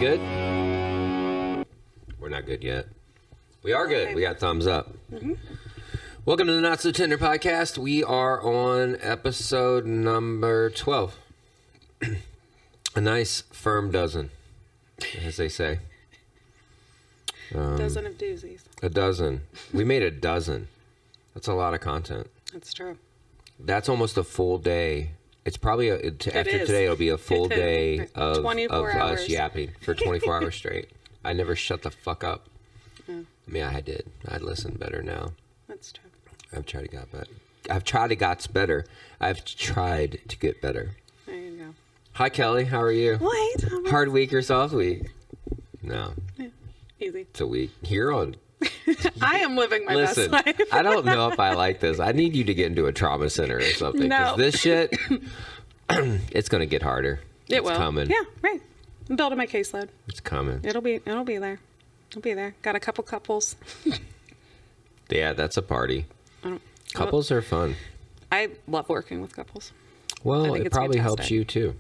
good? We're not good yet. We are good. We got thumbs up. Mm-hmm. Welcome to the Not So Tender podcast. We are on episode number 12. A nice firm dozen, as they say. Dozen of doozies. A dozen. We made a dozen. That's a lot of content. That's true. That's almost a full day. It's probably, after today, it'll be a full day of us yapping for 24 hours straight. I never shut the fuck up. I mean, I did. I listen better now. That's true. I've tried to get better. I've tried to get better. There you go. Hi, Kelly. How are you? Wait. Hard week or soft week? No. Yeah, easy. It's a week. You're on. I am living my Listen, best life. I don't know if I like this. I need you to get into a trauma center or something. No. Because this shit, it's going to get harder. It will. It's coming. Yeah, right. I'm building my caseload. It's coming. It'll be there. It'll be there. Got a couple couples. Yeah, that's a party. Couples are fun. I love working with couples. Well, it probably fantastic. helps you too.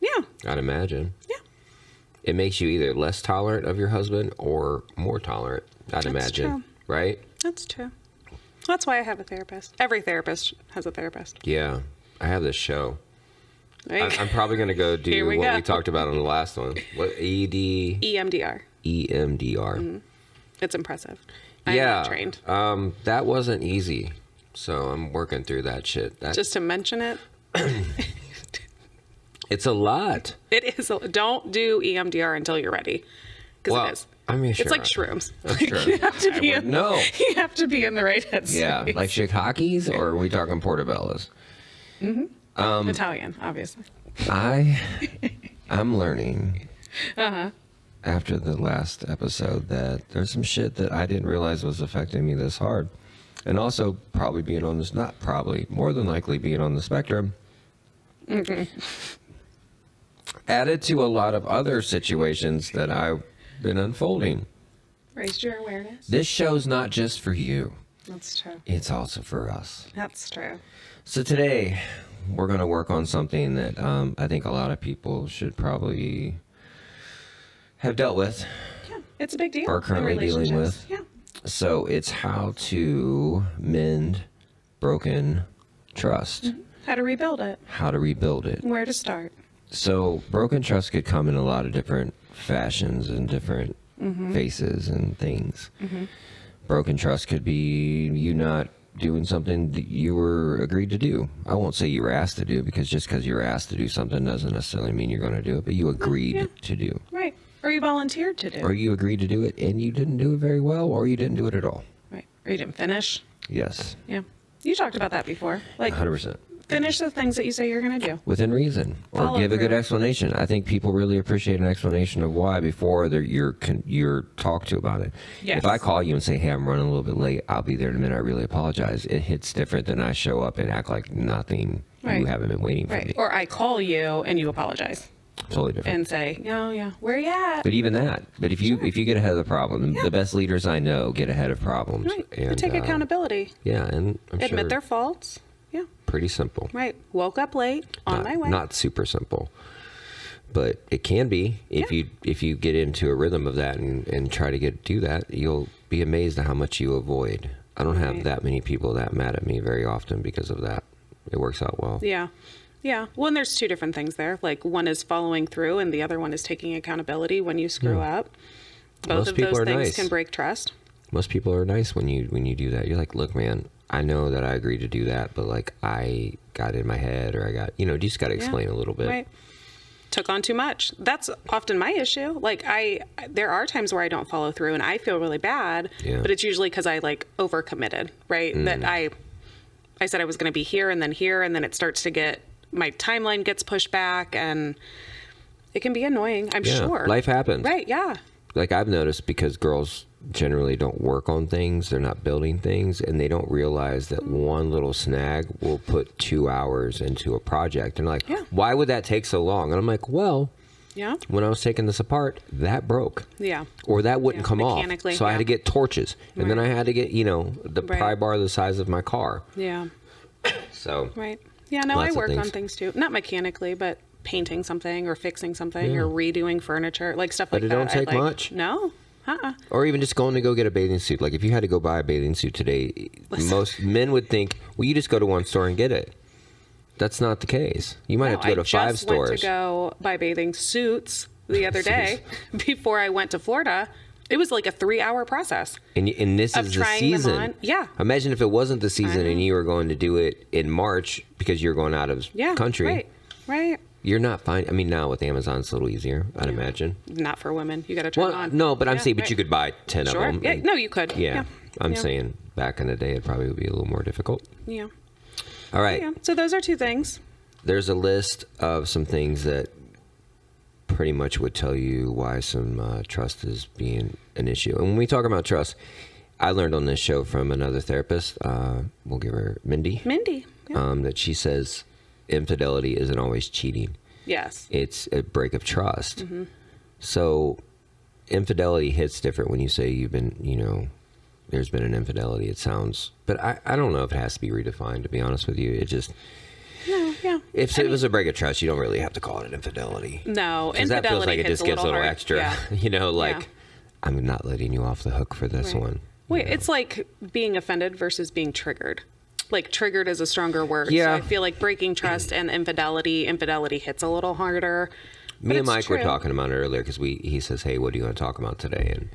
Yeah. I'd imagine. Yeah. It makes you either less tolerant of your husband or more tolerant, I'd imagine. True. Right? That's true. That's why I have a therapist. Every therapist has a therapist. Yeah. I have this show. Right? I'm probably going to go do we we talked about on the last one. What? ED? EMDR. EMDR. Mm-hmm. It's impressive. I'm not trained. That wasn't easy. So I'm working through that shit. Just to mention it. It's a lot. It is. Don't do EMDR until you're ready. Because it is. I mean, sure. It's like shrooms. I'm sure. You have to be You have to be in the right headspace. Yeah, like shikakis, or are we talking portobellos? Mm-hmm. Italian, obviously. I'm learning after the last episode that there's some shit that I didn't realize was affecting me this hard. And also probably being on this, not probably, more than likely being on the spectrum. Mm-hmm. Added to a lot of other situations that I've been unfolding. Raised your awareness. This show's not just for you. That's true. It's also for us. That's true. So today, we're going to work on something that I think a lot of people should probably have dealt with. Yeah, it's a big deal. Or currently dealing with. Yeah. So it's how to mend broken trust. Mm-hmm. How to rebuild it. How to rebuild it. Where to start. So broken trust could come in a lot of different fashions and different faces and things. Mm-hmm. Broken trust could be you not doing something that you were agreed to do. I won't say you were asked to do, because just because you were asked to do something doesn't necessarily mean you're going to do it, but you agreed to do. Right. Or you volunteered to do. Or you agreed to do it and you didn't do it very well, or you didn't do it at all. Right. Or you didn't finish. Yes. Yeah. You talked about that before. Like 100%. Finish the things that you say you're going to do. Within reason. Or Follow give a good through. explanation. I think people really appreciate an explanation of why before you're talked to about it. Yes. If I call you and say, hey, I'm running a little bit late, I'll be there in a minute, I really apologize. It hits different than I show up and act like nothing. Right. You haven't been waiting for me. Or I call you and you apologize. Totally different. And say, yeah, where you at? But even that. But if you get ahead of the problem, the best leaders I know get ahead of problems. Right. And You take accountability. Yeah, and I'm Admit sure their faults. Yeah. pretty simple. Right. Woke up late, on my way. Not super simple, but it can be if you get into a rhythm of that and try to do that. You'll be amazed at how much you avoid. I don't have that many people that mad at me very often because of that. It works out well. Yeah. Yeah. Well, and there's two different things there. Like one is following through and the other one is taking accountability when you screw up. Both of those things can break trust. Most people are nice when you do that. You're like, look, man, I know that I agreed to do that, but like I got in my head, or I got, you just got to explain a little bit. Right. Took on too much. That's often my issue. Like there are times where I don't follow through and I feel really bad, but it's usually because I like overcommitted, right? That I said I was going to be here and then it starts to get, my timeline gets pushed back and it can be annoying. I'm sure. Life happens. Right. Yeah. Like I've noticed, because girls generally don't work on things, they're not building things, and they don't realize that one little snag will put 2 hours into a project. And like, why would that take so long? And I'm like, well, when I was taking this apart, that broke. Yeah. Or that wouldn't come off. So I had to get torches. And then I had to get, the pry bar the size of my car. Yeah. So. Right. Yeah, no, I work on things too. Not mechanically, but painting something or fixing something or redoing furniture, like stuff like that. But it don't take much. No. Or even just going to go get a bathing suit. Like if you had to go buy a bathing suit today, most men would think, well, you just go to one store and get it. That's not the case. You might have to go to 5 stores. I just went to go buy bathing suits the other day before I went to Florida. It was like a 3-hour process. And this is the season. Yeah. Imagine if it wasn't the season and you were going to do it in March because you're going out of country. Right. You're not fine. I mean, now with Amazon, it's a little easier, I'd imagine. Not for women. You got to turn on. No, but I'm saying, but you could buy 10 of them. Yeah. No, you could. Yeah. I'm saying back in the day, it probably would be a little more difficult. Yeah. All right. Yeah. So those are 2 things. There's a list of some things that pretty much would tell you why some trust is being an issue. And when we talk about trust, I learned on this show from another therapist, we'll give her Mindy. Yeah. That she says infidelity isn't always cheating. Yes. It's a break of trust. So infidelity hits different when you say you've been, there's been an infidelity. It sounds, but I don't know if it has to be redefined, to be honest with you. It just... No, yeah. If it was a break of trust, you don't really have to call it an infidelity. No, infidelity that feels like it just gives a little hard. extra. I'm not letting you off the hook for this one. Wait, it's like being offended versus being triggered. Like triggered is a stronger word. Yeah. So I feel like breaking trust and infidelity hits a little harder. Me and Mike were talking about it earlier because he says, hey, what do you want to talk about today?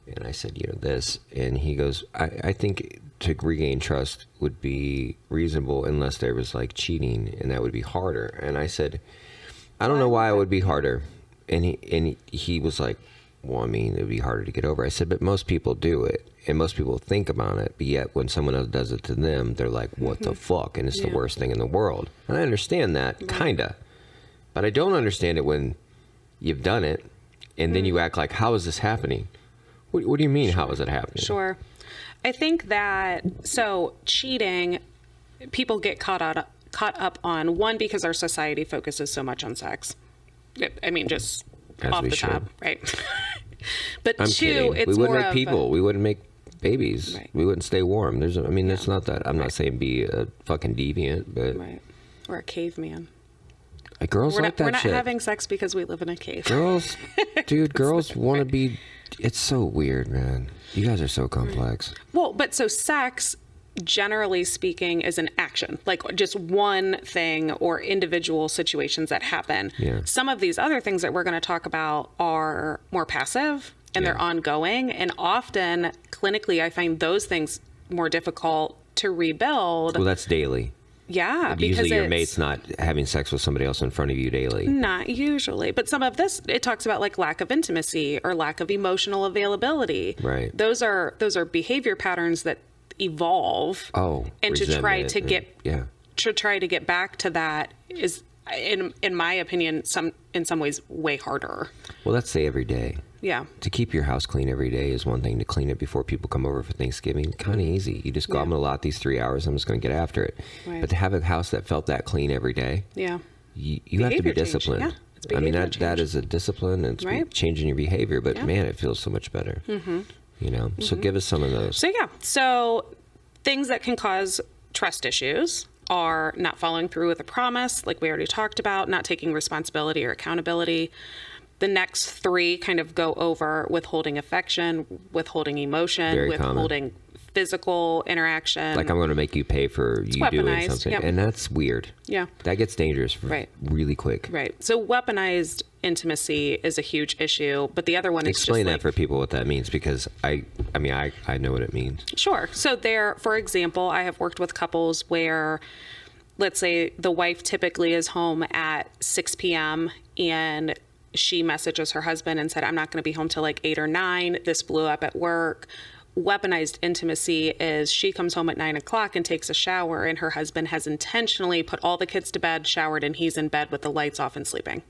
And I said, this. And he goes, I think to regain trust would be reasonable unless there was like cheating, and that would be harder. And I said, I don't know why it would be harder. And he was like, well, I mean, it would be harder to get over. I said, but most people do it, and most people think about it. But yet when someone else does it to them, they're like, what the fuck? And it's the worst thing in the world. And I understand that, kind of. But I don't understand it when you've done it, and then you act like, how is this happening? What do you mean, how is it happening? Sure. I think that, cheating, people get caught up on, one, because our society focuses so much on sex. I mean, just as off the top, right? But I'm 2, kidding. it's we more wouldn't make people. We wouldn't make babies. Right. We wouldn't stay warm. It's not that. I'm not saying be a fucking deviant, but... Right. Or a caveman. Girls like that shit. We're not having sex because we live in a cave. Girls, girls want to be... It's so weird, man. You guys are so complex. Well, but so sex, generally speaking, is an action, like just one thing or individual situations that happen. Yeah. Some of these other things that we're going to talk about are more passive and they're ongoing. And often, clinically, I find those things more difficult to rebuild. Well, that's daily. Yeah, because usually your mate's not having sex with somebody else in front of you daily. Not usually. But some of this, it talks about like lack of intimacy or lack of emotional availability. Right. Those are behavior patterns that evolve. Oh, and to try to get back to that is, in my opinion, in some ways way harder. Well, let's say every day. Yeah. To keep your house clean every day is one thing. To clean it before people come over for Thanksgiving, kind of easy. You just go, I'm going to allot these 3 hours. I'm just going to get after it. Right. But to have a house that felt that clean every day, you have to be disciplined. Yeah. It's behavior change. That is a discipline, and it's changing your behavior. But man, it feels so much better. Mm-hmm. So give us some of those. So things that can cause trust issues are not following through with a promise, like we already talked about, not taking responsibility or accountability. The next 3 kind of go over withholding affection, withholding emotion, withholding physical interaction. Like I'm going to make you pay for you doing something. Yep. And that's weird. Yeah. That gets dangerous really quick. Right. So weaponized intimacy is a huge issue, but the other one is Explain that for people what that means, because I know what it means. Sure. So for example, I have worked with couples where, let's say the wife typically is home at 6 p.m. and she messages her husband and said, I'm not going to be home till like 8 or 9. This blew up at work. Weaponized intimacy is she comes home at 9 o'clock and takes a shower, and her husband has intentionally put all the kids to bed, showered, and he's in bed with the lights off and sleeping.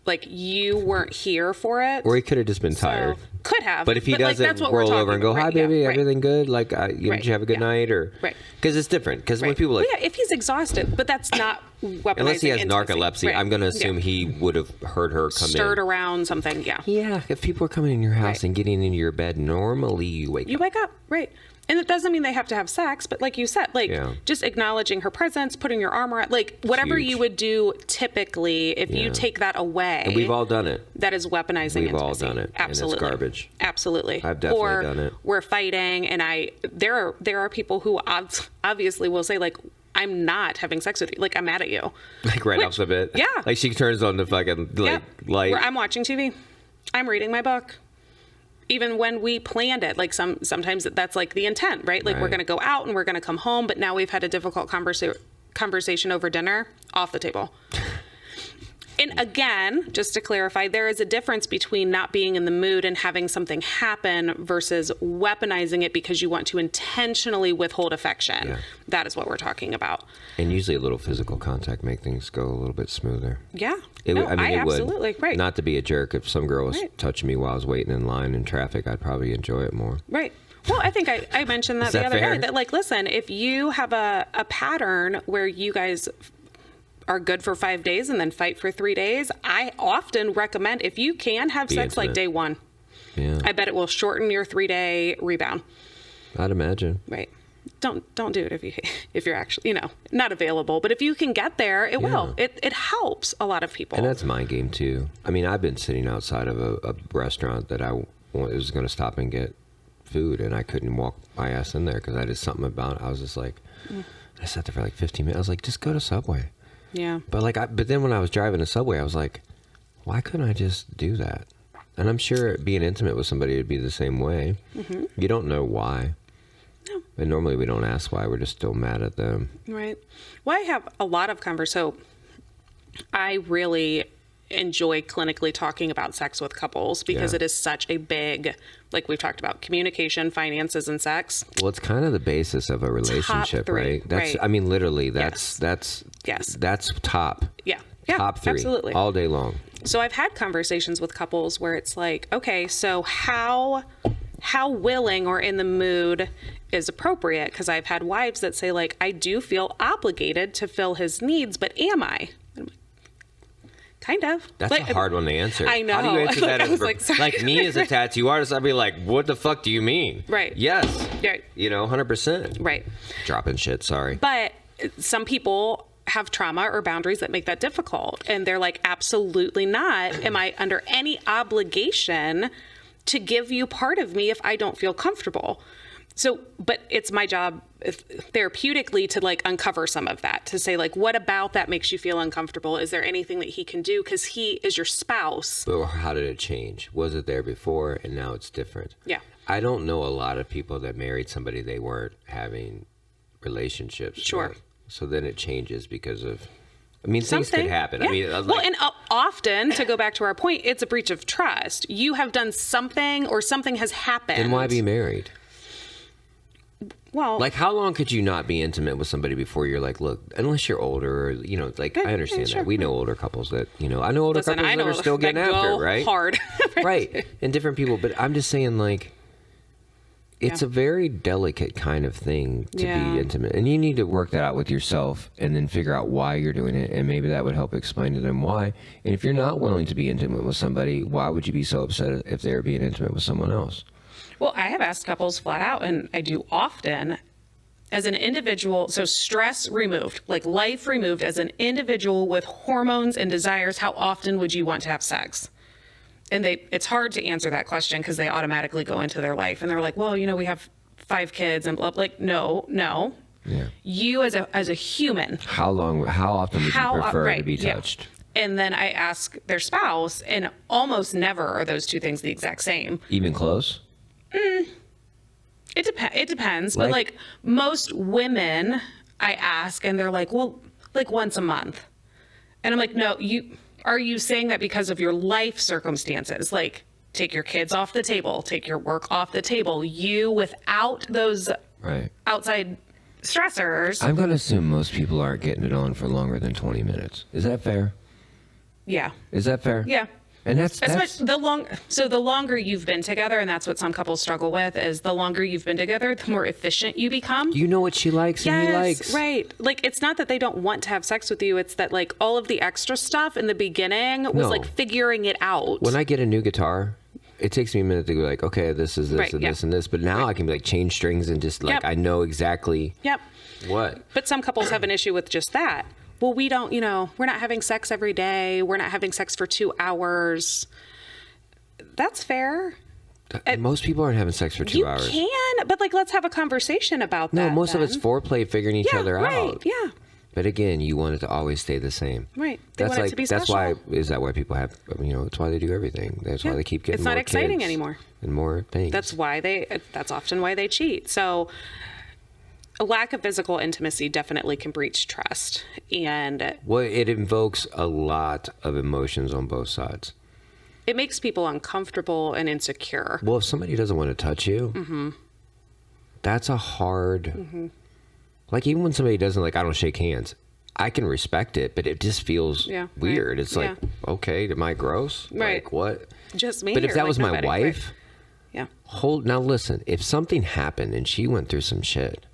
Like you weren't here for it. Or he could have just been tired. Could have. But if he doesn't roll over and go, hi, baby, everything good? Like, did you have a good night? Or because it's different. Because when people like... if he's exhausted, but that's not weaponizing Unless he has intimacy. narcolepsy, Right. I'm going to assume he would have heard her come Stirred in. around something, yeah. Yeah, if people are coming in your house Right. and getting into your bed, normally you wake up. Right. And it doesn't mean they have to have sex, but like you said, like just acknowledging her presence, putting your arm around, like whatever huge. you would do typically, if you take that away. And we've all done it. That is weaponizing We've all intimacy. done it. Absolutely. And it's garbage. Absolutely. I've definitely done it. We're fighting, and there are people who obviously will say, like, I'm not having sex with you. Like, I'm mad at you. Like right off the bit. Yeah. Like she turns on the fucking light. Where I'm watching TV. I'm reading my book. Even when we planned it, like sometimes that's like the intent, right? Like we're going to go out and we're going to come home, but now we've had a difficult conversation over dinner, off the table. And again, just to clarify, there is a difference between not being in the mood and having something happen versus weaponizing it because you want to intentionally withhold affection. Yeah. That is what we're talking about. And usually a little physical contact make things go a little bit smoother. Yeah. It absolutely. would. Right. Not to be a jerk. If some girl was touching me while I was waiting in line in traffic, I'd probably enjoy it more. Right. Well, I think I mentioned that the other day. That, like, listen, if you have a pattern where you guys are good for 5 days and then fight for 3 days, I often recommend, if you can have sex like day one. Yeah. I bet it will shorten your 3-day rebound. I'd imagine. Right. Don't do it if you're actually, not available. But if you can get there, it will. It helps a lot of people. And that's my game too. I mean, I've been sitting outside of a restaurant that I was going to stop and get food, and I couldn't walk my ass in there because I did something about it. I was just like, I sat there for like 15 minutes. I was like, just go to Subway. Yeah. But then when I was driving to Subway, I was like, why couldn't I just do that? And I'm sure being intimate with somebody would be the same way. Mm-hmm. You don't know why. No. And normally we don't ask why. We're just still mad at them. Right. Well, I have a lot of So I really enjoy clinically talking about sex with couples because it is such a big, like we've talked about, communication, finances, and sex. Well, it's kind of the basis of a relationship, right? That's, I mean, literally, that's top. Yeah. Top 3. Absolutely. All day long. So I've had conversations with couples where it's like, okay, so how willing or in the mood is appropriate? Because I've had wives that say, like, I do feel obligated to fill his needs, but am I? Kind of. That's a hard one to answer. I know. How do you answer that? Like me as a tattoo artist, I'd be like, what the fuck do you mean? Right. Yes. Right. 100%. Right. Dropping shit, sorry. But some people have trauma or boundaries that make that difficult. And they're like, absolutely not. Am I under any obligation to give you part of me if I don't feel comfortable? So, but it's my job therapeutically to like uncover some of that, to say like, what about that makes you feel uncomfortable? Is there anything that he can do? Because he is your spouse. But how did it change? Was it there before and now it's different? Yeah. I don't know a lot of people that married somebody they weren't having relationships Sure. with. So then it changes because of, I mean, things could happen. Yeah. I mean, well, and often, to go back to our point, it's a breach of trust. You have done something or something has happened. Then why be married? Well, like, how long could you not be intimate with somebody before you're like, look, unless you're older, or, like, I understand that. We know older couples that, I know older couples that are still getting after it, right? Hard. Right. And different people. But I'm just saying, like, it's a very delicate kind of thing to be intimate. And you need to work that out with yourself and then figure out why you're doing it. And maybe that would help explain to them why. And if you're not willing to be intimate with somebody, why would you be so upset if they're being intimate with someone else? Well, I have asked couples flat out, and I do often, as an individual, so stress removed, like life removed, as an individual with hormones and desires, how often would you want to have sex? And it's hard to answer that question because they automatically go into their life and they're like, well, we have 5 kids and blah, blah. Like, no. Yeah. You as a human. How often would you prefer to be touched? Yeah. And then I ask their spouse, and almost never are those two things the exact same. Even close? It depends. But like most women, I ask and they're like, well, like once a month. And I'm like, no, are you saying that because of your life circumstances? Like, take your kids off the table, take your work off the table. You, without those outside stressors. I'm going to assume most people aren't getting it on for longer than 20 minutes. Is that fair? Yeah. Is that fair? Yeah. And that's the longer you've been together, and that's what some couples struggle with, is the longer you've been together, the more efficient you become. You know what she likes and he likes. Right. Like, it's not that they don't want to have sex with you. It's that, like, all of the extra stuff in the beginning was like figuring it out. When I get a new guitar, it takes me a minute to go like, okay, this is this and this and this. But now I can like change strings and just like, I know exactly what. But some couples have an issue with just that. Well, we don't, we're not having sex every day. We're not having sex for 2 hours. That's fair. Most people aren't having sex for 2 hours. You can, but like, let's have a conversation about that. No, most of it's foreplay, figuring each other out. Yeah. But again, you want it to always stay the same. Right. They want it to be that's special. Is that why people have, it's why they do everything. That's why they keep getting more kids. It's not exciting anymore. And more things. That's often why they cheat. So a lack of physical intimacy definitely can breach trust. And it invokes a lot of emotions on both sides. It makes people uncomfortable and insecure. Well, if somebody doesn't want to touch you, that's a hard... Like, even when somebody doesn't, like, I don't shake hands, I can respect it, but it just feels weird. It's like, okay, am I gross? Right. Like, what? Just me? But if that was my wife, now listen, if something happened and she went through some shit,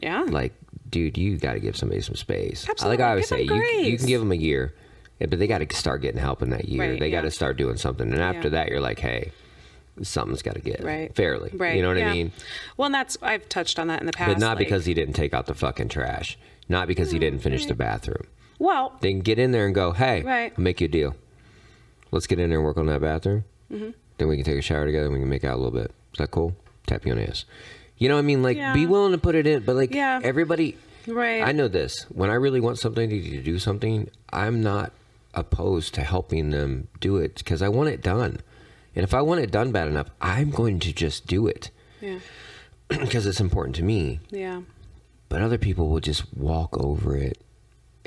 like, dude, you got to give somebody some space. Absolutely. Like I always say, you can give them a year, but they got to start getting help in that year. Right, they got to start doing something. And after that, you're like, hey, something's got to give fairly. Right. You know what I mean? Well, and I've touched on that in the past. But not because he didn't take out the fucking trash. Not because he didn't finish the bathroom. Well, then get in there and go, hey, I'll make you a deal. Let's get in there and work on that bathroom. Then we can take a shower together and we can make out a little bit. Is that cool? Tap you on the ass. You know what I mean? Like, be willing to put it in. But, like, everybody... Right. I know this. When I really want somebody to do something, I'm not opposed to helping them do it because I want it done. And if I want it done bad enough, I'm going to just do it. Yeah. Because it's important to me. Yeah. But other people will just walk over it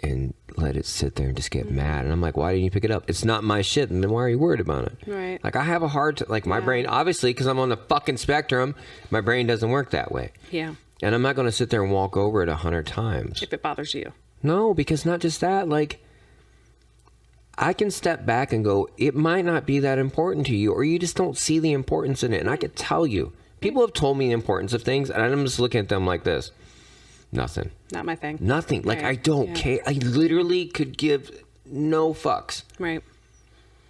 and let it sit there and just get mad. And I'm like, why didn't you pick it up? It's not my shit. And then why are you worried about it? Right. Like, I have a hard time. Like, my brain, obviously, because I'm on the fucking spectrum, my brain doesn't work that way. Yeah. And I'm not going to sit there and walk over it 100 times. If it bothers you. No, because not just that. Like, I can step back and go, it might not be that important to you, or you just don't see the importance in it. And I could tell you, people have told me the importance of things, and I'm just looking at them like this. Nothing. Not my thing. Nothing. Like, I don't care. I literally could give no fucks. Right.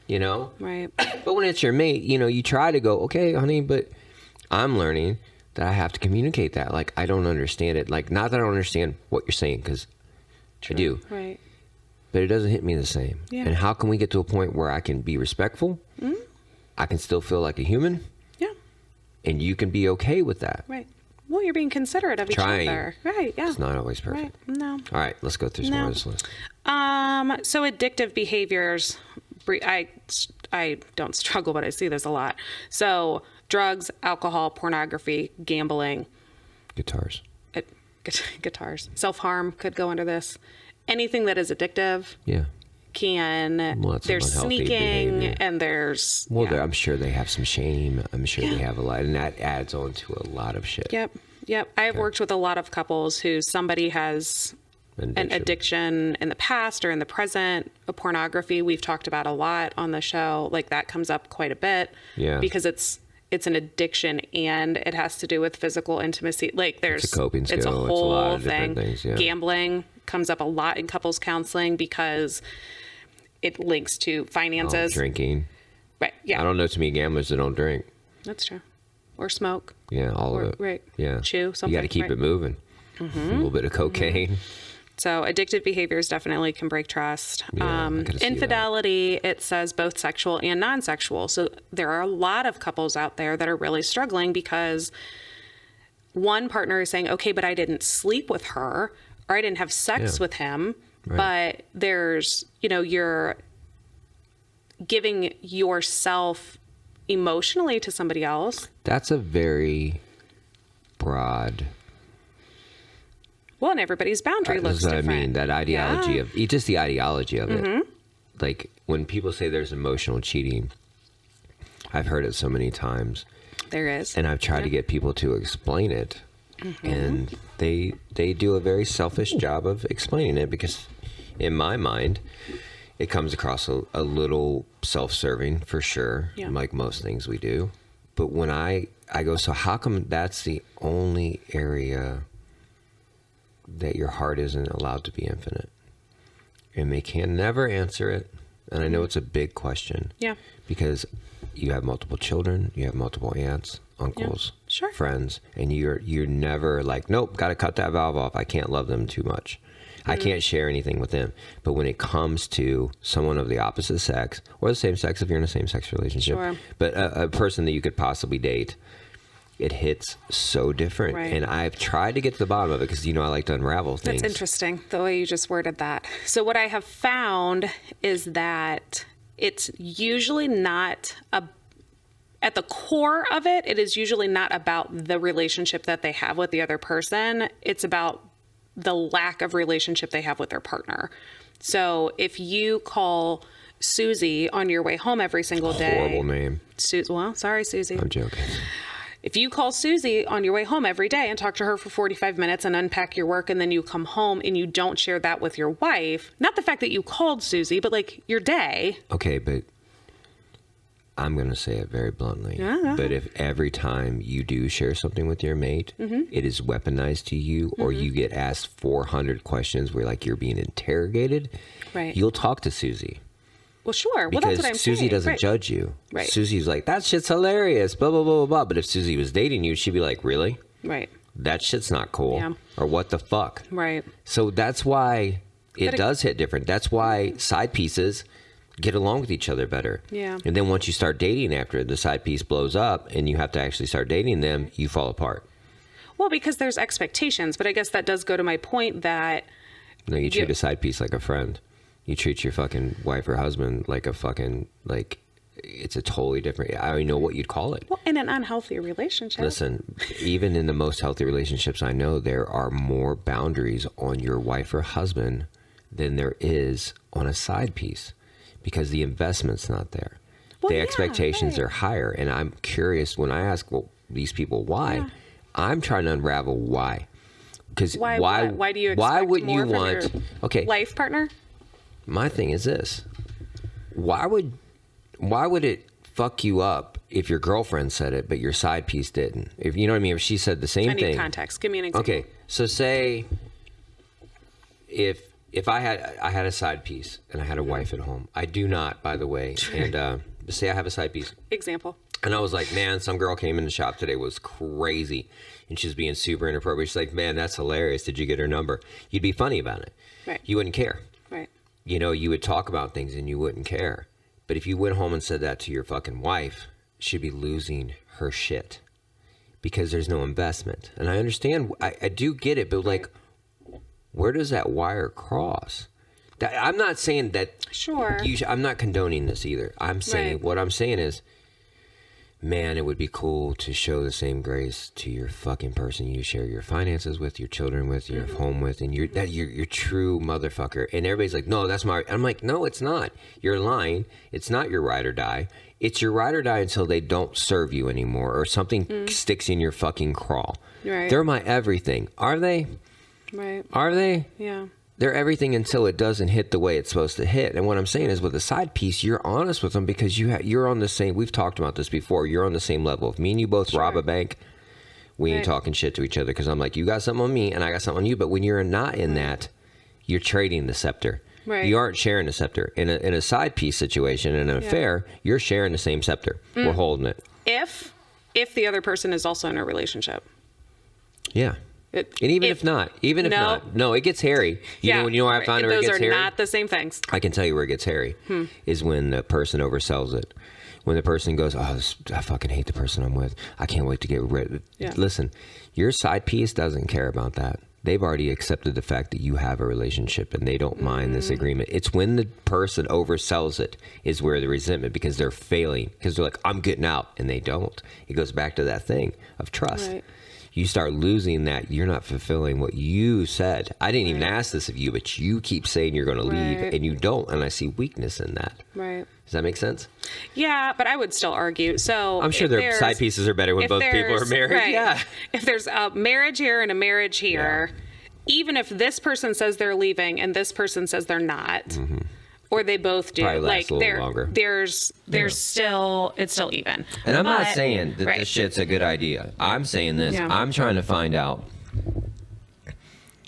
You know? Right. But when it's your mate, you try to go, okay, honey, but I'm learning that I have to communicate that. Like, I don't understand it. Like, not that I don't understand what you're saying, because I do. Right. But it doesn't hit me the same. Yeah. And how can we get to a point where I can be respectful? I can still feel like a human. Yeah. And you can be okay with that. Right. Well, you're being considerate of each other. Right. Yeah. It's not always perfect. Right. No. All right. Let's go through some more of this list. So addictive behaviors. I don't struggle, but I see this a lot. So drugs, alcohol, pornography, gambling. Guitars. Guitars. Self-harm could go under this. Anything that is addictive there's sneaking behavior. And there's... Well, I'm sure they have some shame. I'm sure they have a lot. And that adds on to a lot of shit. Yep. I've worked with a lot of couples who somebody has an addiction in the past or in the present. Pornography, we've talked about a lot on the show. Like, that comes up quite a bit. Yeah. Because it's an addiction and it has to do with physical intimacy. Like, there's... It's a coping skill. It's a whole lot of thing. Things, Gambling comes up a lot in couples counseling because it links to finances. Drinking. Right, yeah. I don't know too many gamblers that don't drink. That's true. Or smoke. Yeah, all of it. Right. Yeah. Chew, something. You got to keep it moving. A little bit of cocaine. So addictive behaviors definitely can break trust. Infidelity, it says both sexual and non-sexual. So there are a lot of couples out there that are really struggling because one partner is saying, okay, but I didn't sleep with her or I didn't have sex with him. Right. But there's, you're giving yourself emotionally to somebody else. That's a very broad... Well, and everybody's boundary looks different. That's what I mean, that ideology of... Just the ideology of it. Like, when people say there's emotional cheating, I've heard it so many times. There is. And I've tried to get people to explain it. And they do a very selfish job of explaining it because, in my mind, it comes across a little self-serving for sure, like most things we do. But when I go, so how come that's the only area that your heart isn't allowed to be infinite? And they can never answer it. And I know it's a big question. Yeah. Because you have multiple children, you have multiple aunts, uncles, friends, and you're never like, nope, got to cut that valve off. I can't love them too much. I can't share anything with them. But when it comes to someone of the opposite sex, or the same sex if you're in a same-sex relationship, but a person that you could possibly date, it hits so different. Right. And I've tried to get to the bottom of it because, I like to unravel things. That's interesting, the way you just worded that. So what I have found is that it's usually not at the core of it, it is usually not about the relationship that they have with the other person. It's about the lack of relationship they have with their partner. So if you call Susie on your way home every single day. Horrible name. Well, sorry, Susie. I'm joking. If you call Susie on your way home every day and talk to her for 45 minutes and unpack your work, and then you come home and you don't share that with your wife, not the fact that you called Susie, but like your day. Okay, but I'm going to say it very bluntly. But if every time you do share something with your mate, it is weaponized to you, or you get asked 400 questions where like you're being interrogated, you'll talk to Susie. Well, sure. Because well, that's what I'm Susie saying. doesn't judge you. Right. Susie's like, that shit's hilarious, blah, blah, blah, blah, blah. But if Susie was dating you, she'd be like, really? Right. That shit's not cool. Yeah. Or what the fuck? Right. So that's why it does hit different. That's why side pieces get along with each other better. Yeah. And then once you start dating after the side piece blows up and you have to actually start dating them, you fall apart. Well, because there's expectations. But I guess that does go to my point that... No, you treat a side piece like a friend. You treat your fucking wife or husband like a fucking, like, it's a totally different, I don't even know what you'd call it. Well, in an unhealthy relationship. Listen, even in the most healthy relationships I know, there are more boundaries on your wife or husband than there is on a side piece because the investment's not there. Well, the expectations are higher. And I'm curious when I ask these people why, I'm trying to unravel why. Because why do you expect why would more you want, from your life partner? My thing is this. Why would it fuck you up if your girlfriend said it, but your side piece didn't? If you know what I mean? If she said the same thing. I need context. Give me an example. Okay. So say if I had a side piece and I had a wife at home. I do not, by the way. And say I have a side piece. Example. And I was like, man, some girl came in the shop today, was crazy. And she's being super inappropriate. She's like, man, that's hilarious. Did you get her number? You'd be funny about it. Right. You wouldn't care. Right. You would talk about things and you wouldn't care. But if you went home and said that to your fucking wife, she'd be losing her shit because there's no investment. And I understand, I do get it, but like, where does that wire cross? I'm not saying that. Sure. I'm not condoning this either. I'm saying, what I'm saying is, man, it would be cool to show the same grace to your fucking person you share your finances with, your children with, your home with, and you're true motherfucker. And everybody's like, no, that's my... I'm like, no, it's not. You're lying. It's not your ride or die. It's your ride or die until they don't serve you anymore or something sticks in your fucking crawl. Right. They're my everything. Are they? Right. Are they? Yeah. They're everything until it doesn't hit the way it's supposed to hit. And what I'm saying is with a side piece, you're honest with them because you're on the same, we've talked about this before, you're on the same level. If me and you both rob a bank, we ain't talking shit to each other because I'm like, you got something on me and I got something on you. But when you're not in that, you're trading the scepter. Right. You aren't sharing the scepter. In a side piece situation, in an affair, you're sharing the same scepter. We're holding it. If the other person is also in a relationship. Yeah. And even if not, no, it gets hairy. You know where I found where it gets hairy? Those are not the same things. I can tell you where it gets hairy is when the person oversells it. When the person goes, I fucking hate the person I'm with. I can't wait to get rid of it. Yeah. Listen, your side piece doesn't care about that. They've already accepted the fact that you have a relationship and they don't mind this agreement. It's when the person oversells it is where the resentment, because they're failing, because they're like, I'm getting out, and they don't. It goes back to that thing of trust. Right. You start losing that. You're not fulfilling what you said. I didn't even ask this of you, but you keep saying you're going to leave and you don't. And I see weakness in that. Right. Does that make sense? Yeah, but I would still argue. So I'm sure their side pieces are better when both people are married. Right. Yeah. If there's a marriage here and a marriage here, even if this person says they're leaving and this person says they're not, or they both do. Probably Like lasts a little longer. There's still, it's still even. And I'm not saying that this shit's a good idea. I'm saying this. Yeah. I'm trying to find out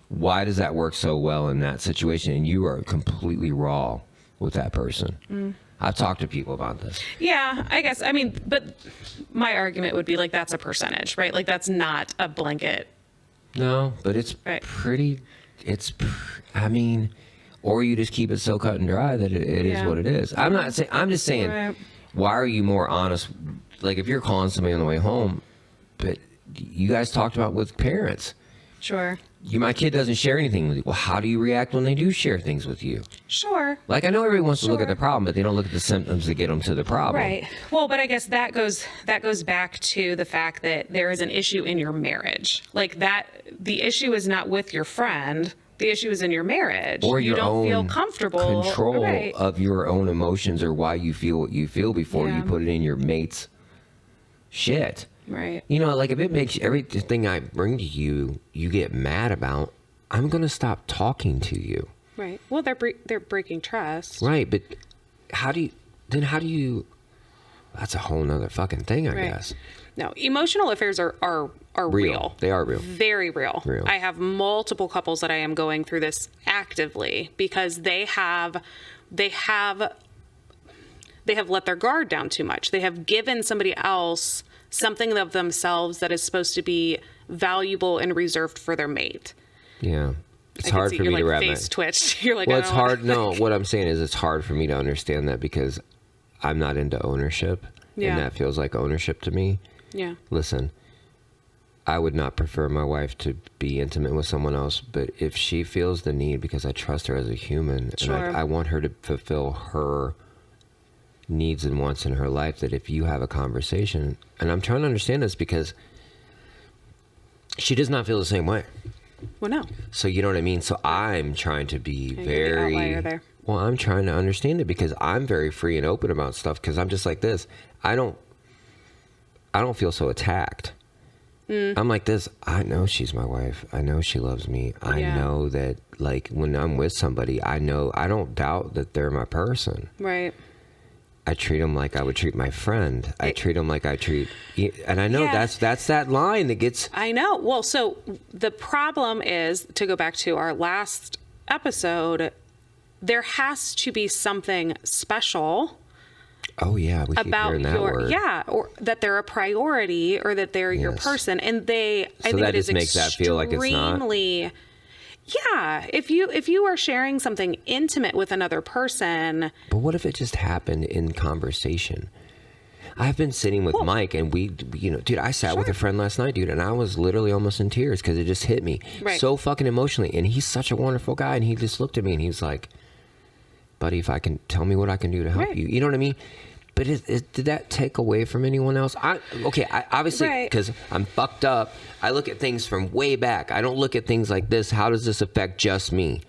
why does that work so well in that situation, and you are completely raw with that person. I've talked to people about this. Yeah, I guess. I mean, but my argument would be like that's a percentage, right? Like that's not a blanket. No, but it's pretty. I mean, or you just keep it so cut and dry that it is what it is. I'm not saying. I'm just saying. Why are you more honest? Like if you're calling somebody on the way home, but you guys talked about with parents. Sure. My kid doesn't share anything with you. Well, how do you react when they do share things with you? Sure. Like I know everyone wants to look at the problem, but they don't look at the symptoms to get them to the problem. Right. Well, but I guess that goes back to the fact that there is an issue in your marriage. Like that, the issue is not with your friend. The issue is in your marriage. Or you don't feel comfortable. Control of your own emotions or why you feel what you feel before you put it in your mate's shit. Right. You know, like if it makes everything I bring to you, you get mad about, I'm going to stop talking to you. Right. Well, they're breaking trust. Right. But how do you, that's a whole nother fucking thing, I guess. No, emotional affairs are real. They are real. Very real. I have multiple couples that I am going through this actively because they have let their guard down too much. They have given somebody else something of themselves that is supposed to be valuable and reserved for their mate. Yeah. It's hard for me to wrap my face twitched. You're like, well, it's hard. No, what I'm saying is it's hard for me to understand that because I'm not into ownership. Yeah. And that feels like ownership to me. Yeah. Listen, I would not prefer my wife to be intimate with someone else, but if she feels the need, because I trust her as a human, and I want her to fulfill her needs and wants in her life, that if you have a conversation, and I'm trying to understand this because she does not feel the same way. Well, no. So you know what I mean? So I'm trying to be very... outlier there. Well, I'm trying to understand it because I'm very free and open about stuff because I'm just like this. I don't feel so attacked. I'm like this. I know she's my wife. I know she loves me. I know that, like, when I'm with somebody, I don't doubt that they're my person. Right. I treat them like I would treat my friend. I treat them like I treat, and I know that's that line that gets. I know. Well, so the problem is, to go back to our last episode, there has to be something special. Oh yeah, we keep hearing that word. Or that they're a priority, or that they're your person, and I think that it is just makes that feel like it's not. Yeah, if you are sharing something intimate with another person. But what if it just happened in conversation? I've been sitting with Mike, and we, dude, I sat with a friend last night, dude, and I was literally almost in tears because it just hit me so fucking emotionally. And he's such a wonderful guy, and he just looked at me and he was like, "Buddy, if I can, tell me what I can do to help you." You know what I mean? But did that take away from anyone else? Obviously, because I'm fucked up, I look at things from way back. I don't look at things like this. How does this affect just me?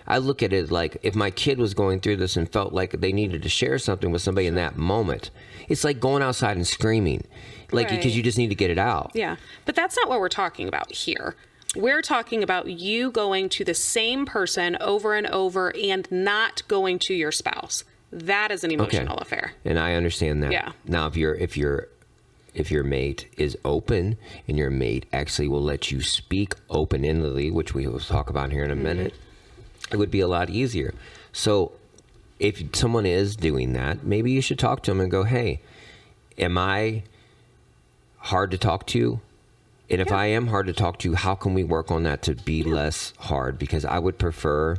I look at it like if my kid was going through this and felt like they needed to share something with somebody in that moment. It's like going outside and screaming, like because you just need to get it out. Yeah, but that's not what we're talking about here. We're talking about you going to the same person over and over and not going to your spouse. That is an emotional affair. And I understand that. Yeah. Now, if your mate is open and your mate actually will let you speak open-endedly, which we will talk about here in a minute, it would be a lot easier. So if someone is doing that, maybe you should talk to them and go, "Hey, am I hard to talk to? And if I am hard to talk to, how can we work on that to be less hard? Because I would prefer...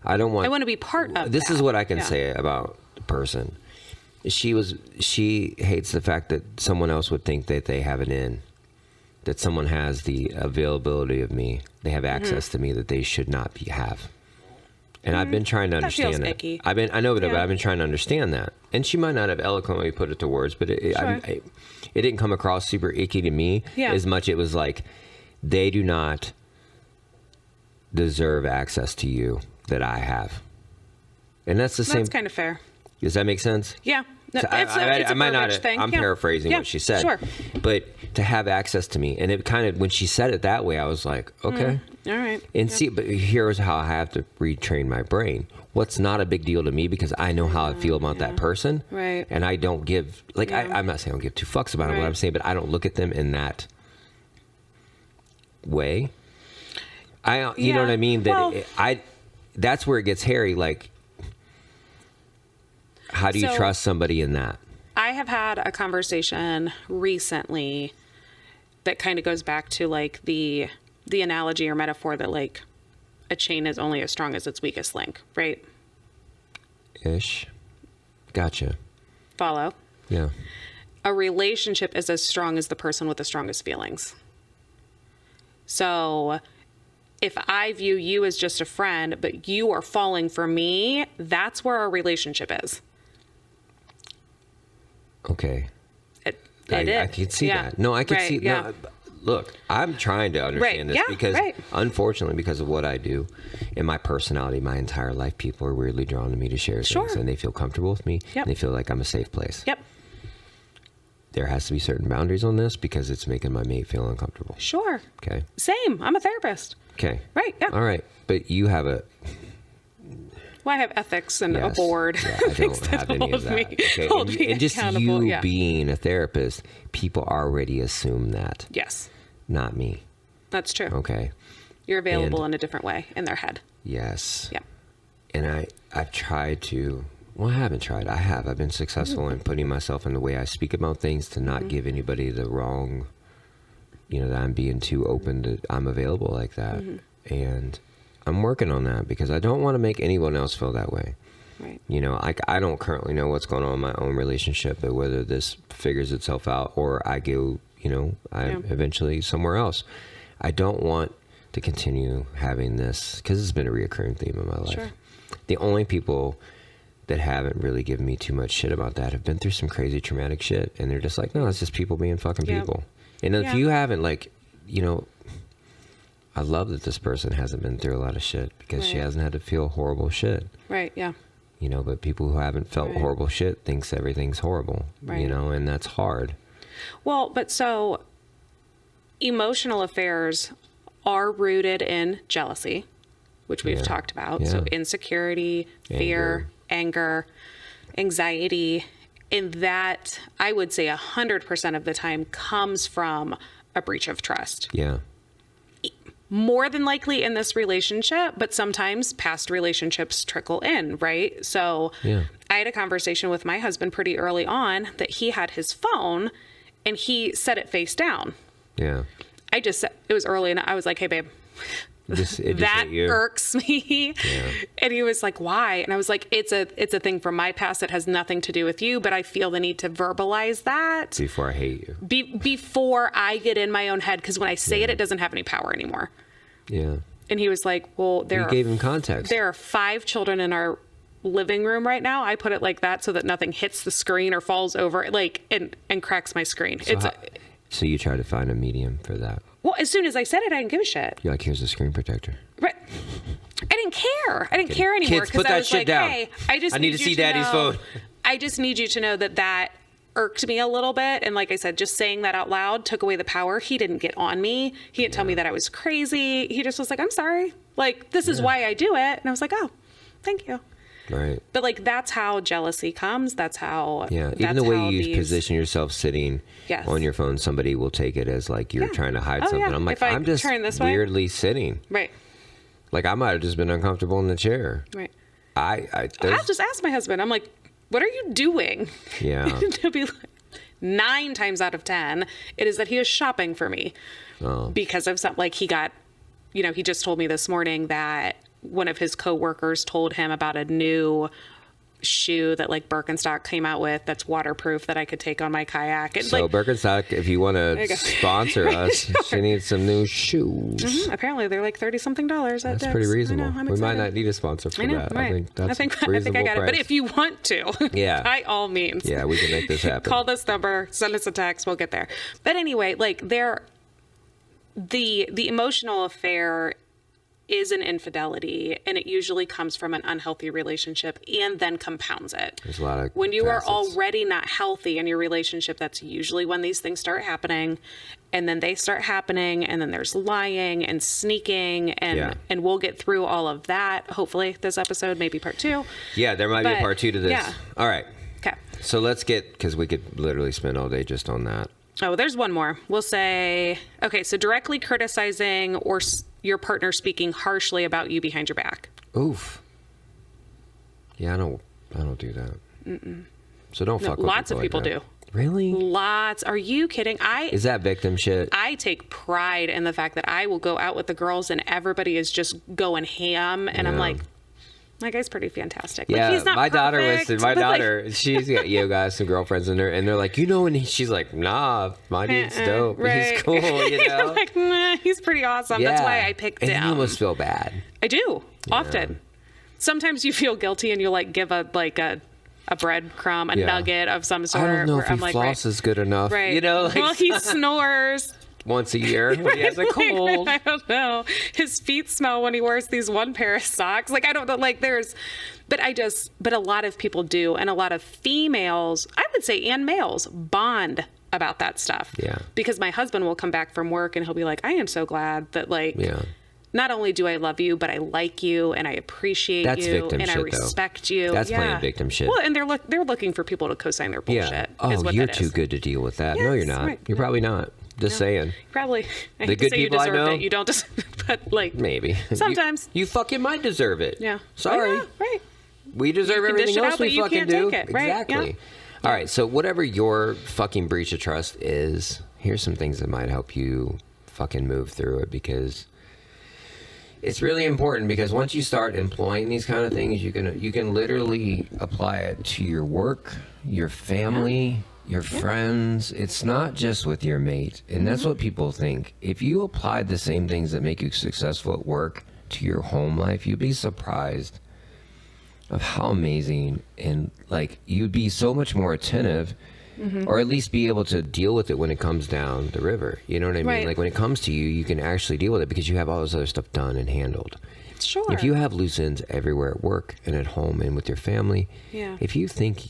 I want to be part of this. Is what I can say about the person. She hates the fact that someone else would think that they have an in, that someone has the availability of me. They have access to me that they should not have. And I've been trying to understand that. Icky. But I've been trying to understand that. And she might not have eloquently put it to words, but it didn't come across super icky to me as much. It was like, they do not deserve access to you that I have. And that's the same. That's kind of fair. Does that make sense? Yeah. No, So it's a might not. thing. I'm paraphrasing what she said. Sure. But to have access to me, and it kind of, when she said it that way, I was like, okay. All right. And see, but here's how I have to retrain my brain. What's not a big deal to me because I know how I feel about that person. Right. And I don't give, like, I'm not saying I don't give two fucks about them, what I'm saying, but I don't look at them in that way. You know what I mean? That's where it gets hairy. Like, how do you trust somebody in that? I have had a conversation recently that kind of goes back to like the analogy or metaphor that like a chain is only as strong as its weakest link, right? Ish. Gotcha. Follow. Yeah. A relationship is as strong as the person with the strongest feelings. So if I view you as just a friend, but you are falling for me, that's where our relationship is. Okay. I can see that. No, I can see. Yeah. No, look, I'm trying to understand this because, unfortunately, because of what I do and my personality, my entire life, people are weirdly drawn to me to share things, and they feel comfortable with me. Yep. And they feel like I'm a safe place. Yep. There has to be certain boundaries on this because it's making my mate feel uncomfortable. Sure. Okay. Same. I'm a therapist. Okay. Right. Yeah. All right. But you have a... Well, I have ethics and a board. Yeah, I don't have any of that. Okay. And just you being a therapist, people already assume that. Yes. Not me. That's true. Okay. You're available in a different way in their head. Yes. Yeah. And I've tried to... Well, I haven't tried. I've been successful in putting myself in the way I speak about things to not give anybody the wrong, that I'm being too open to, I'm available like that. And I'm working on that because I don't want to make anyone else feel that way. Right. I don't currently know what's going on in my own relationship, but whether this figures itself out or I go, eventually somewhere else. I don't want to continue having this because it's been a reoccurring theme in my life. Sure. The only people that haven't really given me too much shit about that have been through some crazy traumatic shit, and they're just like, no, it's just people being fucking people. And if you haven't, like, I love that this person hasn't been through a lot of shit because she hasn't had to feel horrible shit. Right. Yeah. But people who haven't felt horrible shit thinks everything's horrible. Right. And that's hard. Well, but so emotional affairs are rooted in jealousy, which we've talked about. So insecurity, fear, anger, anxiety, and that I would say 100% of the time comes from a breach of trust. Yeah. More than likely in this relationship, but sometimes past relationships trickle in, right? So I had a conversation with my husband pretty early on that he had his phone and he set it face down. Yeah. It was early and I was like, hey, babe. That irks me. Yeah. And he was like, why? And I was like, it's a thing from my past that has nothing to do with you, but I feel the need to verbalize that before I hate you, before I get in my own head. Cause when I say it doesn't have any power anymore. Yeah. And he was like, well, you gave him context. There are 5 children in our living room right now. I put it like that so that nothing hits the screen or falls over and cracks my screen. So you try to find a medium for that. Well, as soon as I said it, I didn't give a shit. You're like, here's a screen protector. Right. I didn't care. I didn't care anymore. Kids, put that shit down. Hey, I need to see Daddy's phone. I just need you to know that irked me a little bit. And like I said, just saying that out loud took away the power. He didn't get on me. He didn't tell me that I was crazy. He just was like, I'm sorry. Like, this is why I do it. And I was like, oh, thank you. Right. But like, that's how jealousy comes. That's how. Yeah. Even the way you position yourself sitting on your phone, somebody will take it as like you're trying to hide something. Yeah. I'm like, I'm just weirdly sitting. Right. Like I might have just been uncomfortable in the chair. Right. I'll just ask my husband. I'm like, what are you doing? Yeah. To be like, 9 times out of 10, it is that he is shopping for me because of something. Like he got, he just told me this morning that one of his coworkers told him about a new shoe that like Birkenstock came out with that's waterproof that I could take on my kayak. And, so Birkenstock, if you want to sponsor us, she needs some new shoes. Mm-hmm. Apparently they're like $30-something at That's Dick's. pretty reasonable. We might not need a sponsor for that. Right. I think I got it. But if you want to, by all means, we can make this happen. Call this number, send us a text, we'll get there. But anyway, like the emotional affair is an infidelity, and it usually comes from an unhealthy relationship and then compounds it. There's a lot of when you facets. are already not healthy in your relationship, that's usually when these things start happening, and then they start happening, and then there's lying and sneaking, and we'll get through all of that hopefully this episode, maybe part 2. Yeah, there might be a part 2 to this. Yeah. All right. Okay. So let's get, because we could literally spend all day just on that. Oh, there's one more. We'll say, okay, so directly criticizing or your partner speaking harshly about you behind your back. Oof. Yeah, I don't do that. Mm-mm. So don't fuck with lots of people like do. Really? Lots. Are you kidding? Is that victim shit? I take pride in the fact that I will go out with the girls and everybody is just going ham, and I'm like, that guy's pretty fantastic. Yeah, like, he's not my daughter perfect, was. My daughter, she's got guys, some girlfriends in there, and they're like, and she's like, nah, my dude's dope. Right. He's cool, You're like, nah, he's pretty awesome. Yeah. That's why I picked him. And you almost feel bad. I do often. Sometimes you feel guilty, and you like give a breadcrumb, a nugget of some sort. I don't know if I'm he like, flosses good enough. Right. Like, well, he snores once a year when he has a cold. I don't know. His feet smell when he wears these one pair of socks. Like, I don't know. Like, but a lot of people do. And a lot of females, I would say, and males bond about that stuff. Yeah. Because my husband will come back from work and he'll be like, I am so glad that, like, not only do I love you, but I like you and I appreciate you and I respect you. That's playing victim shit. Well, and they're looking for people to co-sign their bullshit. Yeah. Oh, you're too good to deal with that. Yes, no, you're not. right. You're probably not. Just saying. Probably. The good people I know. You don't deserve it, but like maybe. Sometimes. You fucking might deserve it. Yeah. Sorry. Oh, yeah, right. We deserve everything else we fucking do. Take it, right? Exactly. Yeah. All right. So whatever your fucking breach of trust is, here's some things that might help you fucking move through it, because it's really important. Because once you start employing these kind of things, you can literally apply it to your work, your family, your friends. It's not just with your mate. And that's what people think. If you applied the same things that make you successful at work to your home life, you'd be surprised of how amazing, and like you'd be so much more attentive, or at least be able to deal with it when it comes down the river. You know what I mean? Right. Like when it comes to you, you can actually deal with it because you have all this other stuff done and handled. Sure. If you have loose ends everywhere at work and at home and with your family, if you think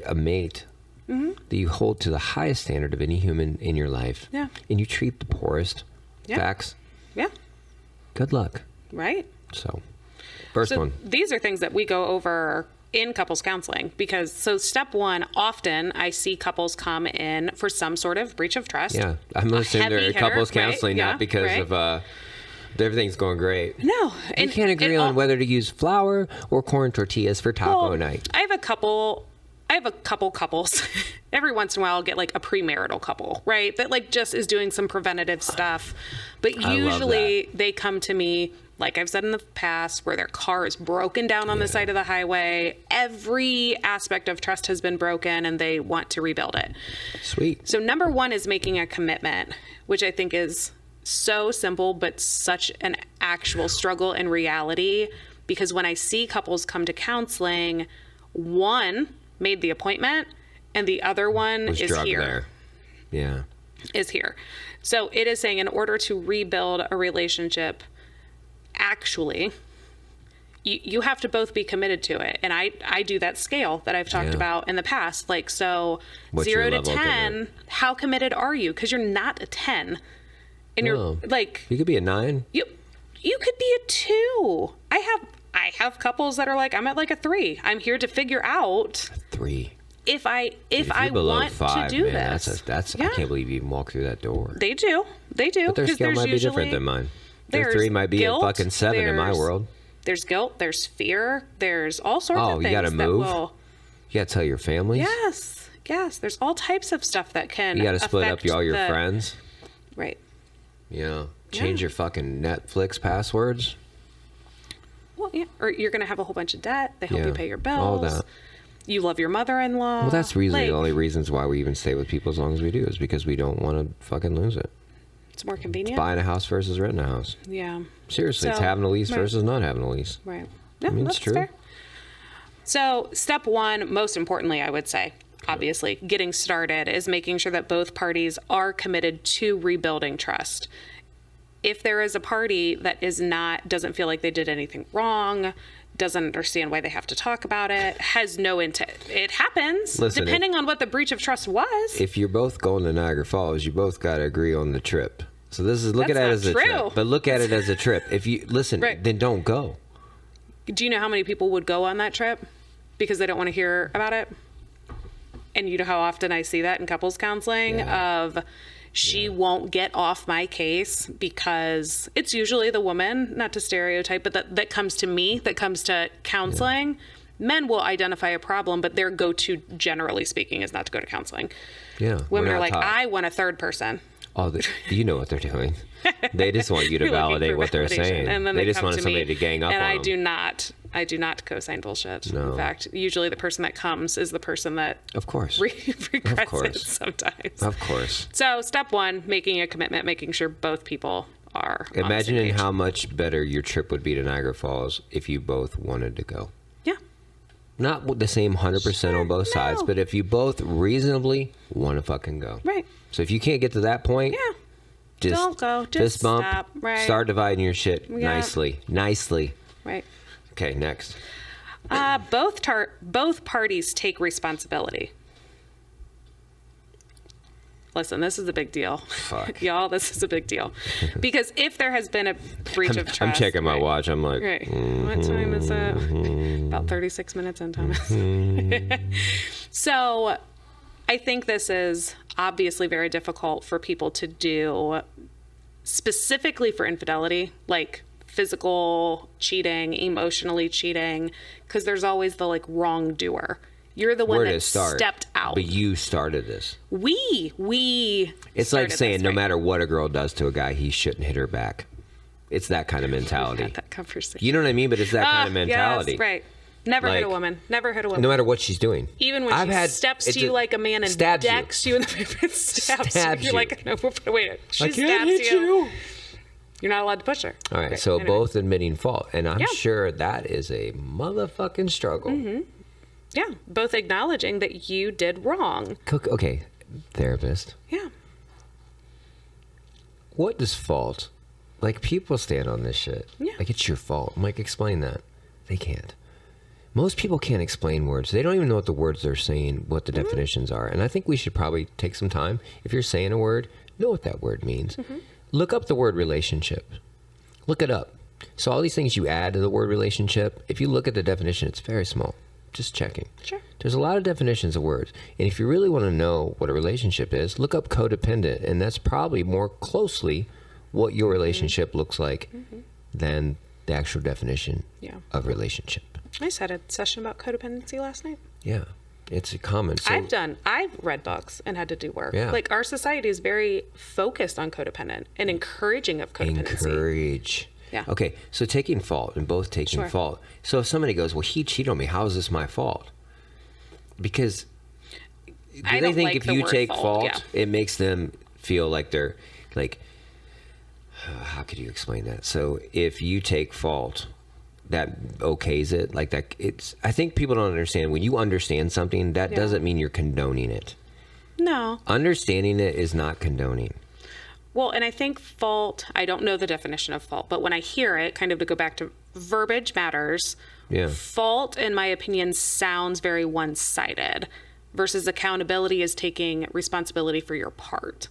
a mate that you hold to the highest standard of any human in your life, and you treat the poorest, facts, good luck. Right. So, first one. These are things that we go over in couples counseling, because step one, often I see couples come in for some sort of breach of trust. Yeah, I'm going to assume they're in couples counseling, not because of everything's going great. No. You can't agree on whether to use flour or corn tortillas for taco night. I have a couple couples. Every once in a while I'll get like a premarital couple, right? That like just is doing some preventative stuff. But usually they come to me, like I've said in the past, where their car is broken down on the side of the highway. Every aspect of trust has been broken and they want to rebuild it. Sweet. So number one is making a commitment, which I think is so simple, but such an actual struggle in reality. Because when I see couples come to counseling, one made the appointment and the other one is here. There. Yeah. Is here. So it is saying in order to rebuild a relationship, actually, you have to both be committed to it. And I do that scale that I've talked about in the past. Like, so what's 0 to 10, how committed are you? Because you're not a 10. And you're like... You could be a 9. You could be a 2. I have couples that are like, I'm at like a 3. I'm here to figure out... A 3. If I want 5, to do man, this. That's I can't believe you even walk thugh that door. They do. But their scale might be different than mine. Their 3 might be guilt, a fucking 7 in my world. There's guilt. There's fear. There's all sorts of things. Oh, you got to move? You got to tell your family? Yes. There's all types of stuff that can You got to split up all your friends? Right. Yeah. Change your fucking Netflix passwords? Well, yeah. Or you're going to have a whole bunch of debt. They help you pay your bills. All that. You love your mother-in-law. Well, that's really the only reasons why we even stay with people as long as we do, is because we don't want to fucking lose it. It's more convenient. It's buying a house versus renting a house. Yeah. Seriously, it's having a lease versus not having a lease. Right. Yeah, I mean, it's true. Fair. So step one, most importantly, I would say, obviously, getting started is making sure that both parties are committed to rebuilding trust. if there is a party that doesn't feel like they did anything wrong, doesn't understand why they have to talk about it, has no intent. It happens. Listen, depending on what the breach of trust was. If you're both going to Niagara Falls, you both got to agree on the trip. So this is, look at it as a trip. But look at it as a trip. If you, listen, then don't go. Do you know how many people would go on that trip because they don't want to hear about it? And you know how often I see that in couples counseling of she won't get off my case because it's usually the woman, not to stereotype, but that comes to me, that comes to counseling. Men will identify a problem, but their go-to, generally speaking, is not to go to counseling. Yeah. Women are like, I want a third person. Oh, you know what they're doing. They just want you to validate what they're saying. And then they just want somebody to gang up on them. And I do not co-sign bullshit. No. In fact, usually the person that comes is the person that of course regrets it sometimes. Of course. So step one, making a commitment, making sure both people are Imagining how much better your trip would be to Niagara Falls if you both wanted to go. Yeah. Not the same 100% on both sides, but if you both reasonably want to fucking go. Right. So if you can't get to that point, just don't go. Just fist bump. Stop. Right. Start dividing your shit nicely. Right. Okay, next. Both parties take responsibility. Listen, this is a big deal. Fuck. Y'all, this is a big deal. Because if there has been a breach of trust. I'm checking my watch. I'm like, what time is it? About 36 minutes in, Thomas. So I think this is obviously very difficult for people to do, specifically for infidelity, like physical cheating, emotionally cheating, because there's always the like wrongdoer. You're the one that stepped out. But you started this. We It's like saying no matter what a girl does to a guy, he shouldn't hit her back. It's that kind of mentality. We've had that conversation. You know what I mean? But it's that kind of mentality. Yes, right. Never hit a woman. Never hit a woman. No matter what she's doing. Even when she steps to you like a man and decks you in the face and stabs you. You're like, no, wait. She stabs you. You're not allowed to push her. All right. So both admitting fault. And I'm sure that is a motherfucking struggle. Mm-hmm. Yeah. Both acknowledging that you did wrong. Okay. Therapist. Yeah. What does fault? Like, people stand on this shit. Yeah. Like, it's your fault. I'm like, explain that. They can't. Most people can't explain words. They don't even know what the words they're saying, what the definitions are. And I think we should probably take some time. If you're saying a word, know what that word means. Mm-hmm. Look up the word relationship. Look it up. So all these things you add to the word relationship, if you look at the definition, it's very small. Just checking. Sure. There's a lot of definitions of words. And if you really want to know what a relationship is, look up codependent. And that's probably more closely what your relationship looks like than the actual definition of relationship. I just had a session about codependency last night. Yeah. It's a common. So, I've read books and had to do work. Yeah. Like, our society is very focused on codependent and encouraging of codependency. Yeah. Okay. So taking fault and both taking fault. So if somebody goes, well, he cheated on me, how is this my fault? Because they think if you take fault, it makes them feel like they're like, how could you explain that? So if you take fault, that okays it, like that. I think people don't understand, when you understand something, that doesn't mean you're condoning it. No. Understanding it is not condoning. Well, and I think fault, I don't know the definition of fault, but when I hear it, kind of to go back to verbiage matters, fault, in my opinion, sounds very one-sided, versus accountability is taking responsibility for your part.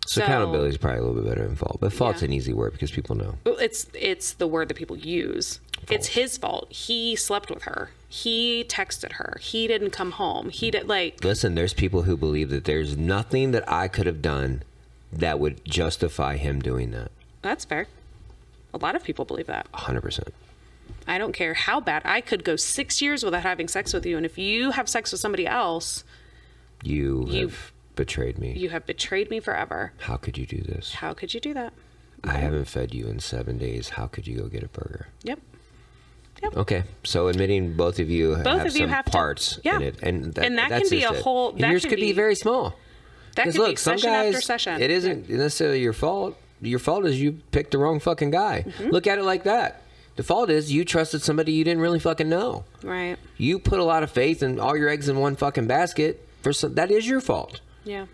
So accountability is probably a little bit better than fault, but fault's an easy word because people know. It's the word that people use. Fault. It's his fault. He slept with her. He texted her. He didn't come home. He did Listen, there's people who believe that there's nothing that I could have done that would justify him doing that. That's fair. A lot of people believe that. 100%. I don't care how bad. I could go 6 years without having sex with you, and if you have sex with somebody else, you've betrayed me. You have betrayed me forever. How could you do this? How could you do that? I haven't fed you in 7 days. How could you go get a burger? Yep. Okay, so admitting both of you have some parts in it, and that can be a whole. And yours could be very small. That could be session after session. It isn't necessarily your fault. Your fault is you picked the wrong fucking guy. Look at it like that. The fault is you trusted somebody you didn't really fucking know. Right. You put a lot of faith and all your eggs in one fucking basket. That is your fault. Yeah.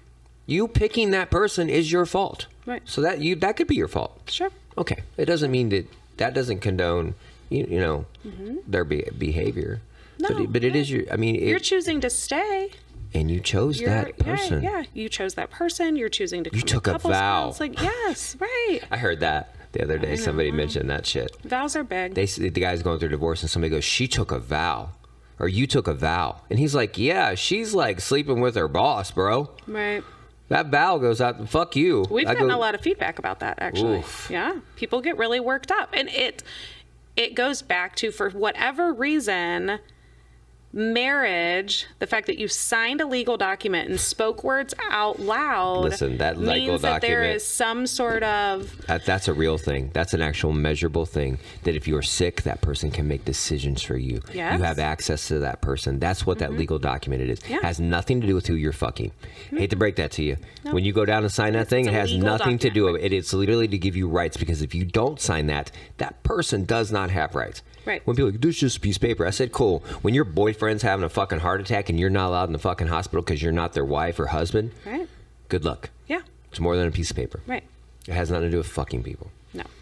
You picking that person is your fault. Right. So that could be your fault. Sure. Okay. It doesn't mean that doesn't condone, their behavior. No. But it is you're choosing to stay. And you chose that person. Yeah. You chose that person. You're choosing to come You took to a vow. It's like, yes, right. I heard that the other day. Somebody mentioned that shit. Vows are big. The guy's going through divorce and somebody goes, she took a vow. Or you took a vow. And he's like, yeah, she's like sleeping with her boss, bro. Right. That vow goes out, fuck you. We've gotten a lot of feedback about that, actually. Oof. Yeah. People get really worked up. And it goes back to, for whatever reason, marriage, the fact that you signed a legal document and spoke words out loud. Listen, that legal means that there document, is some sort of... That's a real thing. That's an actual measurable thing. That if you're sick, that person can make decisions for you. Yes. You have access to that person. That's what that legal document it is. Yeah. Has nothing to do with who you're fucking. Hate to break that to you. No. When you go down and sign that thing, it has nothing to do with it. It's literally to give you rights, because if you don't sign that, that person does not have rights. Right. When people are like, this is just a piece of paper. I said, cool. When your boyfriend's having a fucking heart attack and you're not allowed in the fucking hospital because you're not their wife or husband, right. Good luck. Yeah. It's more than a piece of paper. Right. It has nothing to do with fucking people.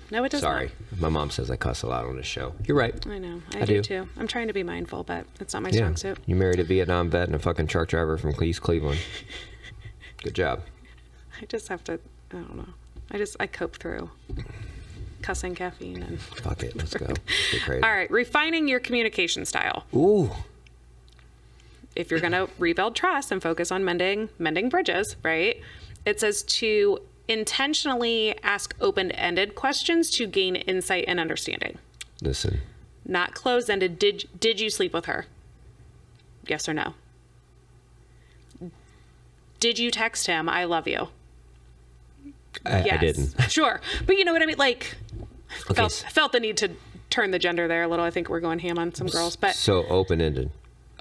No, it doesn't. Sorry. My mom says I cuss a lot on this show. You're right. I know. I do too. I'm trying to be mindful, but it's not my strong suit. You married a Vietnam vet and a fucking truck driver from East Cleveland. Good job. I just have to, I don't know. I cope through cussing, caffeine, and... Fuck it. Let's go. Get crazy. All right. Refining your communication style. Ooh. If you're going to rebuild trust and focus on mending bridges, right? It says to intentionally ask open-ended questions to gain insight and understanding. Listen. Not closed-ended. Did you sleep with her? Yes or no? Did you text him, I love you? Yes. I didn't. Sure. But you know what I mean? Like, felt the need to turn the gender there a little. I think we're going ham on some girls. But so open-ended.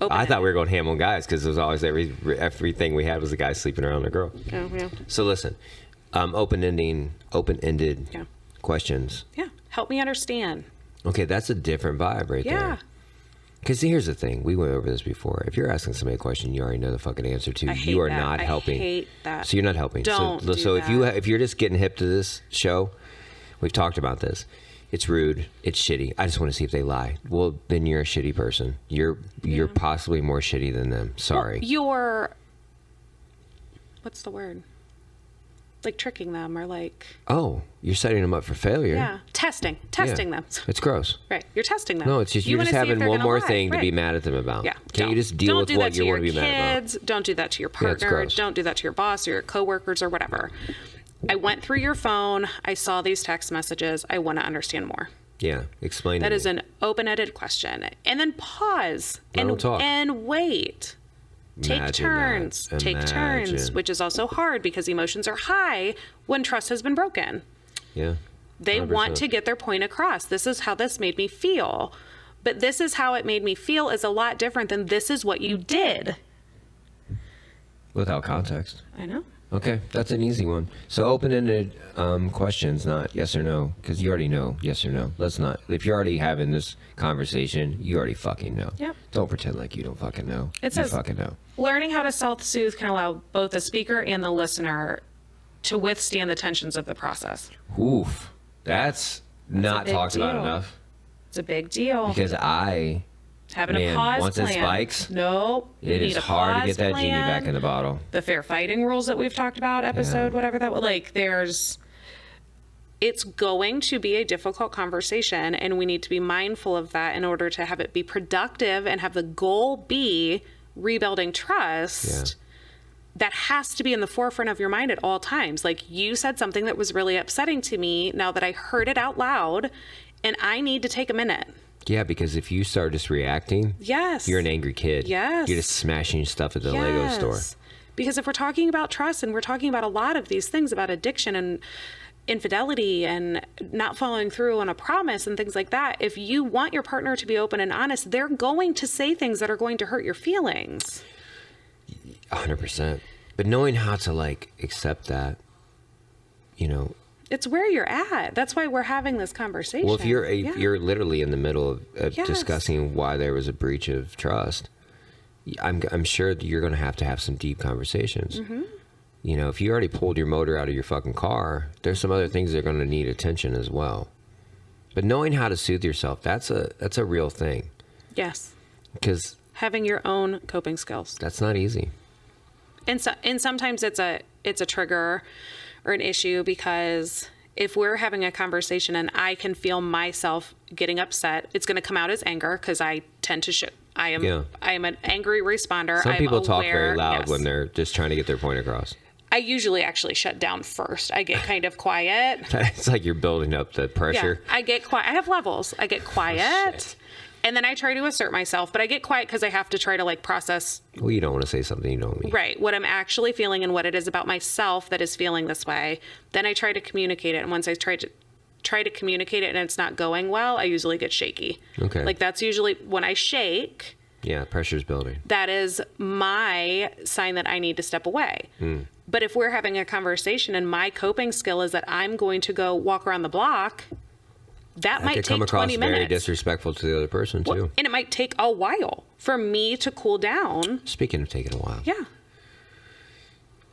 I thought we were going ham on guys, because it was always everything we had was a guy sleeping around a girl. Oh, yeah. So listen, open-ended questions. Yeah. Help me understand. Okay, that's a different vibe right there. Yeah. Because here's the thing. We went over this before. If you're asking somebody a question you already know the fucking answer to, you are not helping. I hate that. So you're not helping. Don't do so that. if you're just getting hip to this show, we've talked about this. It's rude. It's shitty. I just want to see if they lie. Well, then you're a shitty person. You're possibly more shitty than them. Sorry. Well, what's the word? Like tricking them, or like... Oh, you're setting them up for failure. Yeah. Testing them. It's gross. Right. You're testing them. No, it's just you're just having one more thing to be mad at them about. Yeah. Can't you just deal with what you want to be mad about? Don't do that to your partner. Don't do that to your boss or your coworkers or whatever. I went through your phone. I saw these text messages. I want to understand more. Yeah. Explain That to me. is an open-ended question. And then pause talk. and wait. Take turns, which is also hard because emotions are high when trust has been broken. Yeah. They 100%. Want to get their point across. This is how this made me feel. But this is how it made me feel is a lot different than this is what you did. Without context. I know. Okay, that's an easy one. So open-ended questions, not yes or no, because you already know yes or no. Let's not. If you're already having this conversation, you already fucking know. Yep. Don't pretend like you don't fucking know. It says, you fucking know. Learning how to self-soothe can allow both the speaker and the listener to withstand the tensions of the process. Oof. That's not talked about enough. It's a big deal. Because having a pause once plan. it spikes, nope. It is hard to get that genie back in the bottle. The fair fighting rules that we've talked about, whatever that was, like, it's going to be a difficult conversation, and we need to be mindful of that in order to have it be productive and have the goal be rebuilding trust. Yeah. That has to be in the forefront of your mind at all times. Like, you said something that was really upsetting to me now that I heard it out loud, and I need to take a minute. Yeah, because if you start just reacting, you're an angry kid. Yes. You're just smashing stuff at the Lego store. Because if we're talking about trust, and we're talking about a lot of these things about addiction and infidelity and not following through on a promise and things like that, if you want your partner to be open and honest, they're going to say things that are going to hurt your feelings. 100%. But knowing how to, like, accept that, it's where you're at. That's why we're having this conversation. Well, if you're literally in the middle of discussing why there was a breach of trust, I'm sure that you're going to have some deep conversations. Mm-hmm. You know, if you already pulled your motor out of your fucking car, there's some other things that are going to need attention as well. But knowing how to soothe yourself, that's a real thing. Yes. Because having your own coping skills. That's not easy. And sometimes it's a trigger or an issue, because if we're having a conversation and I can feel myself getting upset, it's going to come out as anger, because I tend to I am an angry responder. Some people talk very loud yes. when they're just trying to get their point across. I usually actually shut down first. I get kind of quiet. It's like you're building up the pressure. Yeah, I get quiet. I have levels. I get quiet. And then I try to assert myself, but I get quiet because I have to try to like process. Well, you don't want to say something you don't mean. Right. What I'm actually feeling and what it is about myself that is feeling this way. Then I try to communicate it. And once I try to communicate it and it's not going well, I usually get shaky. Okay. Like that's usually when I shake. Yeah, pressure's building. That is my sign that I need to step away. But if we're having a conversation and my coping skill is that I'm going to go walk around the block, that might take 20 minutes. Come across very disrespectful to the other person too. Well, and it might take a while for me to cool down. Speaking of taking a while. Yeah.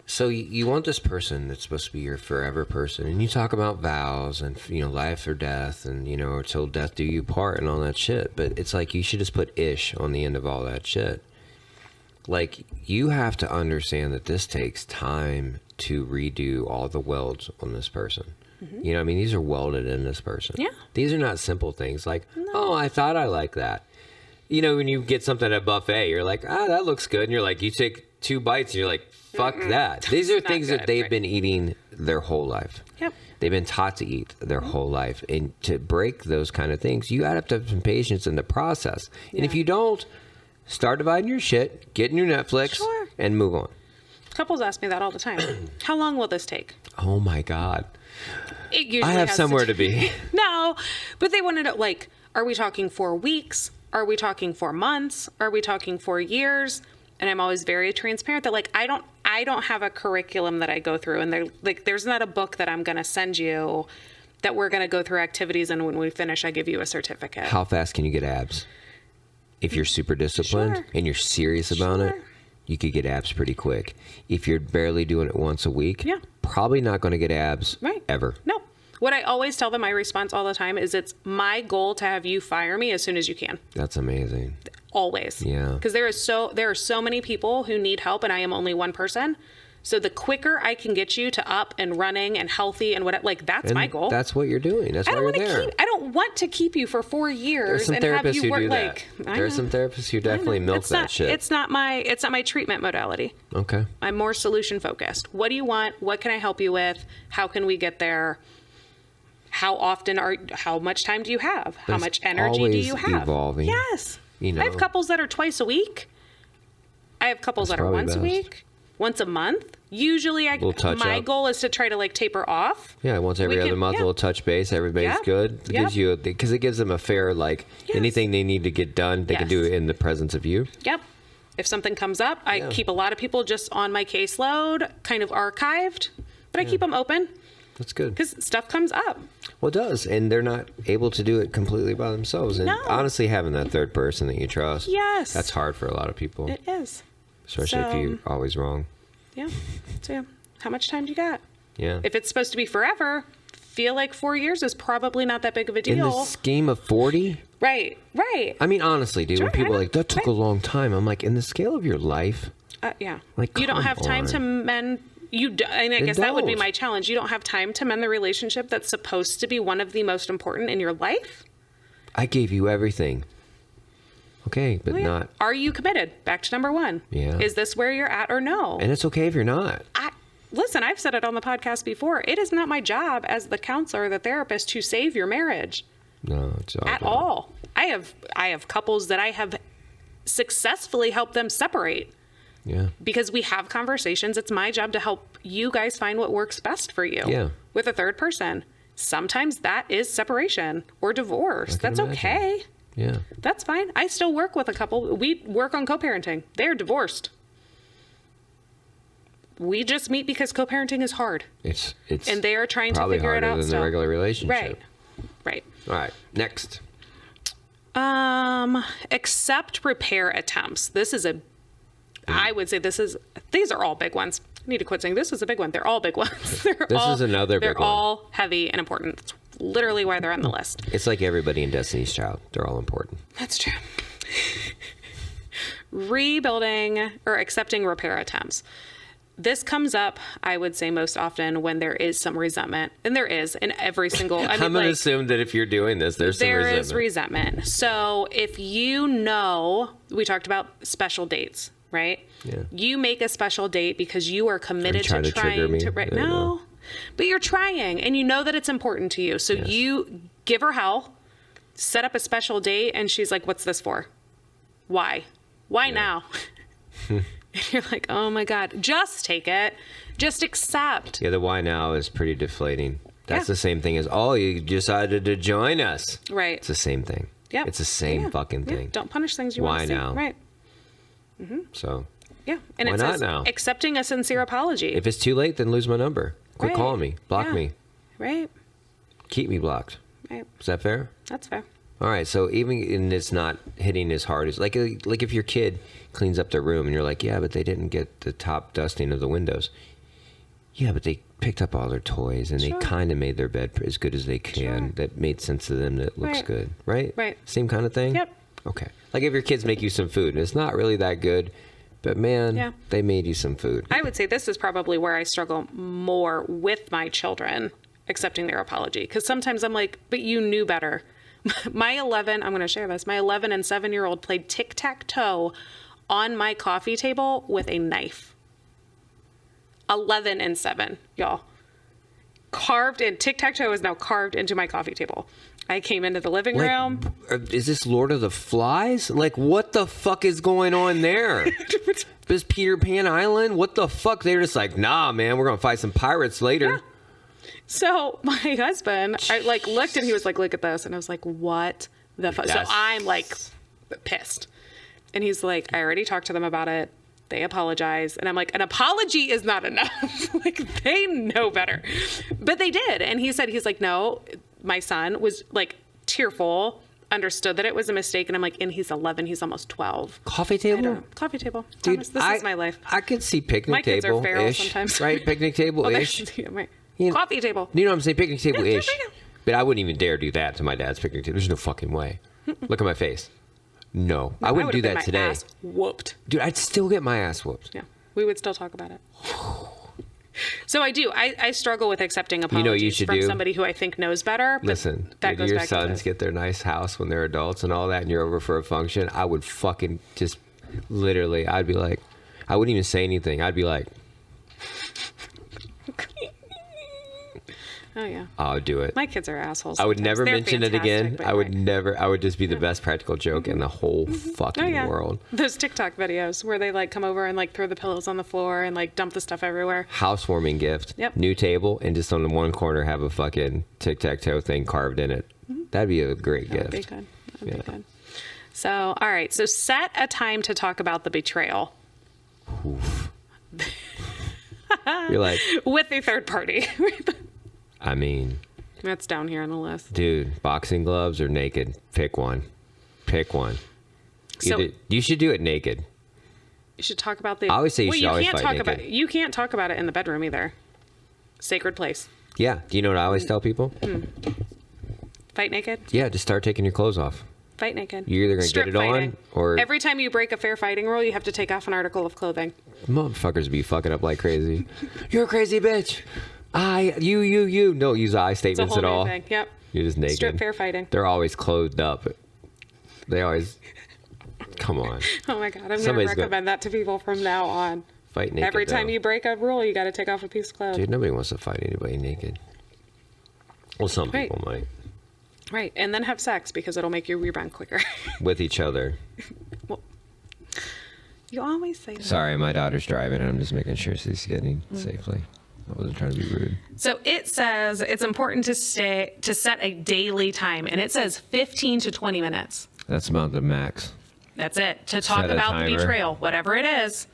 So you want this person that's supposed to be your forever person, and you talk about vows and, you know, life or death, and, you know, till death do you part and all that shit. But it's like you should just put ish on the end of all that shit. Like, you have to understand that this takes time to redo all the welds on this person. Mm-hmm. You know, I mean, these are welded in this person. Yeah. These are not simple things like, oh, I thought I liked that. You know, when you get something at a buffet, you're like, that looks good. And you're like, you take 2 bites and you're like, fuck that. These are things that they've been eating their whole life. Yep. They've been taught to eat their whole life. And to break those kind of things, you have to have some patience in the process. Yeah. And if you don't, start dividing your shit, get in your Netflix, and move on. Couples ask me that all the time. How long will this take? Oh my God. It usually I have somewhere to be. No, but they want to know, like, are we talking 4 weeks? Are we talking 4 months? Are we talking 4 years? And I'm always very transparent that, like, I don't have a curriculum that I go through, and there's not a book that I'm going to send you that we're going to go through activities, and when we finish, I give you a certificate. How fast can you get abs? If you're super disciplined and you're serious about it, you could get abs pretty quick. If you're barely doing it once a week, probably not going to get abs ever. No. What I always tell them, my response all the time is, it's my goal to have you fire me as soon as you can. That's amazing. Always. Yeah. Because there are so many people who need help, and I am only one person. So the quicker I can get you to up and running and healthy and whatever, like, that's my goal. That's what you're doing. That's why you're there. I don't want to keep you for 4 years and have you work like. There are some therapists who definitely milk that shit. It's not my treatment modality. Okay. I'm more solution focused. What do you want? What can I help you with? How can we get there? How much time do you have? How much energy do you have? Evolving. Yes. You know. I have couples that are twice a week. I have couples that are once a week. Once a month. Usually my goal is to try to like taper off. Yeah, once every other month, a little touch base, everybody's good. It gives you, because it gives them a fair, like, anything they need to get done, they can do it in the presence of you. Yep. If something comes up, I keep a lot of people just on my caseload, kind of archived, but I keep them open. That's good. Because stuff comes up. Well, it does. And they're not able to do it completely by themselves. And honestly, having that third person that you trust, that's hard for a lot of people. It is. Especially if you're always wrong. Yeah. So, how much time do you got? Yeah. If it's supposed to be forever, feel like 4 years is probably not that big of a deal. In the scheme of 40? Right. I mean, honestly, dude, when people are like, that took a long time, I'm like, in the scale of your life? Yeah. Like, you don't have time to mend... and I guess that would be my challenge. You don't have time to mend the relationship that's supposed to be one of the most important in your life? I gave you everything. Okay, but not... Are you committed? Back to number 1. Yeah. Is this where you're at or no? And it's okay if you're not. Listen, I've said it on the podcast before. It is not my job as the counselor or the therapist to save your marriage. No, it's all at all. I have couples that I have successfully helped them separate. Yeah. Because we have conversations. It's my job to help you guys find what works best for you. Yeah. With a third person. Sometimes that is separation or divorce. That's okay. Yeah. That's fine. I still work with a couple. We work on co-parenting. They're divorced. We just meet because co-parenting is hard. It's and they are trying to figure it out than the regular relationship. Right. All right. Next. Accept repair attempts. This is I would say these are all big ones. I need to quit saying this is a big one. They're all big ones. This is another big one. They're all heavy and important. That's literally why they're on the list. It's like everybody in Destiny's Child. They're all important. That's true. Rebuilding or accepting repair attempts. This comes up, I would say, most often when there is some resentment. And there is in every single... I'm going to assume that if you're doing this, there's some resentment. There is resentment. So if you know... We talked about special dates, right? Yeah. You make a special date because you are committed to trying to... Right? No. But you're trying, and you know that it's important to you. So you give her hell, set up a special date, and she's like, what's this for? Why? Why now? And you're like, oh my God, just take it. Just accept. Yeah, the why now is pretty deflating. That's the same thing as, oh, you decided to join us. Right. It's the same thing. Yeah. It's the same fucking thing. Don't punish things you want to see. Why now? Right. So. Yeah. And why it not says now? accepting a sincere apology. If it's too late, then lose my number. Quit calling me. Block me. Right. Keep me blocked. Right. Is that fair? That's fair. All right, so even in it's not hitting as hard as like if your kid cleans up their room and you're like, yeah, but they didn't get the top dusting of the windows. Yeah, but they picked up all their toys and they kind of made their bed as good as they can. That made sense to them. That looks good, right? Right. Same kind of thing. Yep. Okay. Like if your kids make you some food and it's not really that good, but man, they made you some food. I would say this is probably where I struggle more with my children accepting their apology, because sometimes I'm like, but you knew better. My 11 and 7-year-old played tic-tac-toe on my coffee table with a knife. 11 and 7, y'all. Carved in, tic-tac-toe is now carved into my coffee table. I came into the living room. Is this Lord of the Flies? Like, what the fuck is going on there? This Peter Pan Island? What the fuck? They're just like, nah, man, we're going to fight some pirates later. Yeah. So my husband, I looked and he was like, look at this. And I was like, what the fuck? So I'm like pissed. And he's like, I already talked to them about it. They apologize. And I'm like, an apology is not enough. Like, they know better. But they did. And he's like, no, my son was like tearful, understood that it was a mistake. And I'm like, and he's 11, he's almost 12. Coffee table? Coffee table. Dude, this is my life. I could see picnic my table. My kids are feral sometimes. Right? Picnic table-ish. Right. Coffee table. You know what I'm saying? Picnic table-ish. But I wouldn't even dare do that to my dad's picnic table. There's no fucking way. Look at my face. No, I wouldn't do that today. Ass whooped. Dude, I'd still get my ass whooped. Yeah, we would still talk about it. So I do. I struggle with accepting apologies you should from do? somebody who I think knows better. Listen, if your sons get their nice house when they're adults and all that, and you're over for a function, I would fucking just literally, I'd be like, I wouldn't even say anything. I'd be like, oh yeah, I'll do it. My kids are assholes. I would never They're mention it again. I would right. never. I would just be the best practical joke in the whole fucking world. Those TikTok videos where they like come over and like throw the pillows on the floor and like dump the stuff everywhere. Housewarming gift. Yep. New table, and just on the one corner have a fucking tic-tac-toe thing carved in it. That'd be a great gift. That'd be good. That'd be good. So, all right. So set a time to talk about the betrayal. Oof. You're like, with a third party. I mean, that's down here on the list. Dude, boxing gloves or naked? Pick one. Pick one. So you should do it naked. You should talk about the. I always say you should always fight naked. You can't talk about it in the bedroom either. Sacred place. Yeah. Do you know what I always tell people? Fight naked? Yeah, just start taking your clothes off. Fight naked. You're either going to get it on or... Every time you break a fair fighting rule, you have to take off an article of clothing. Motherfuckers be fucking up like crazy. You're a crazy bitch. You. Don't use I statements at all. Thing. Yep. You're just naked. Strip fair fighting. They're always clothed up. They always... Come on. Oh my God. I'm going to recommend that to people from now on. Fight naked, Every time you break a rule, you got to take off a piece of clothes. Dude, nobody wants to fight anybody naked. Well, some people might. Right. And then have sex because it'll make you rebound quicker. With each other. Well, you always say that. Sorry, my daughter's driving and I'm just making sure she's getting safely. I wasn't trying to be rude. So it says it's important to set a daily time, and it says 15 to 20 minutes. That's about the max. That's it. To talk about the betrayal, whatever it is.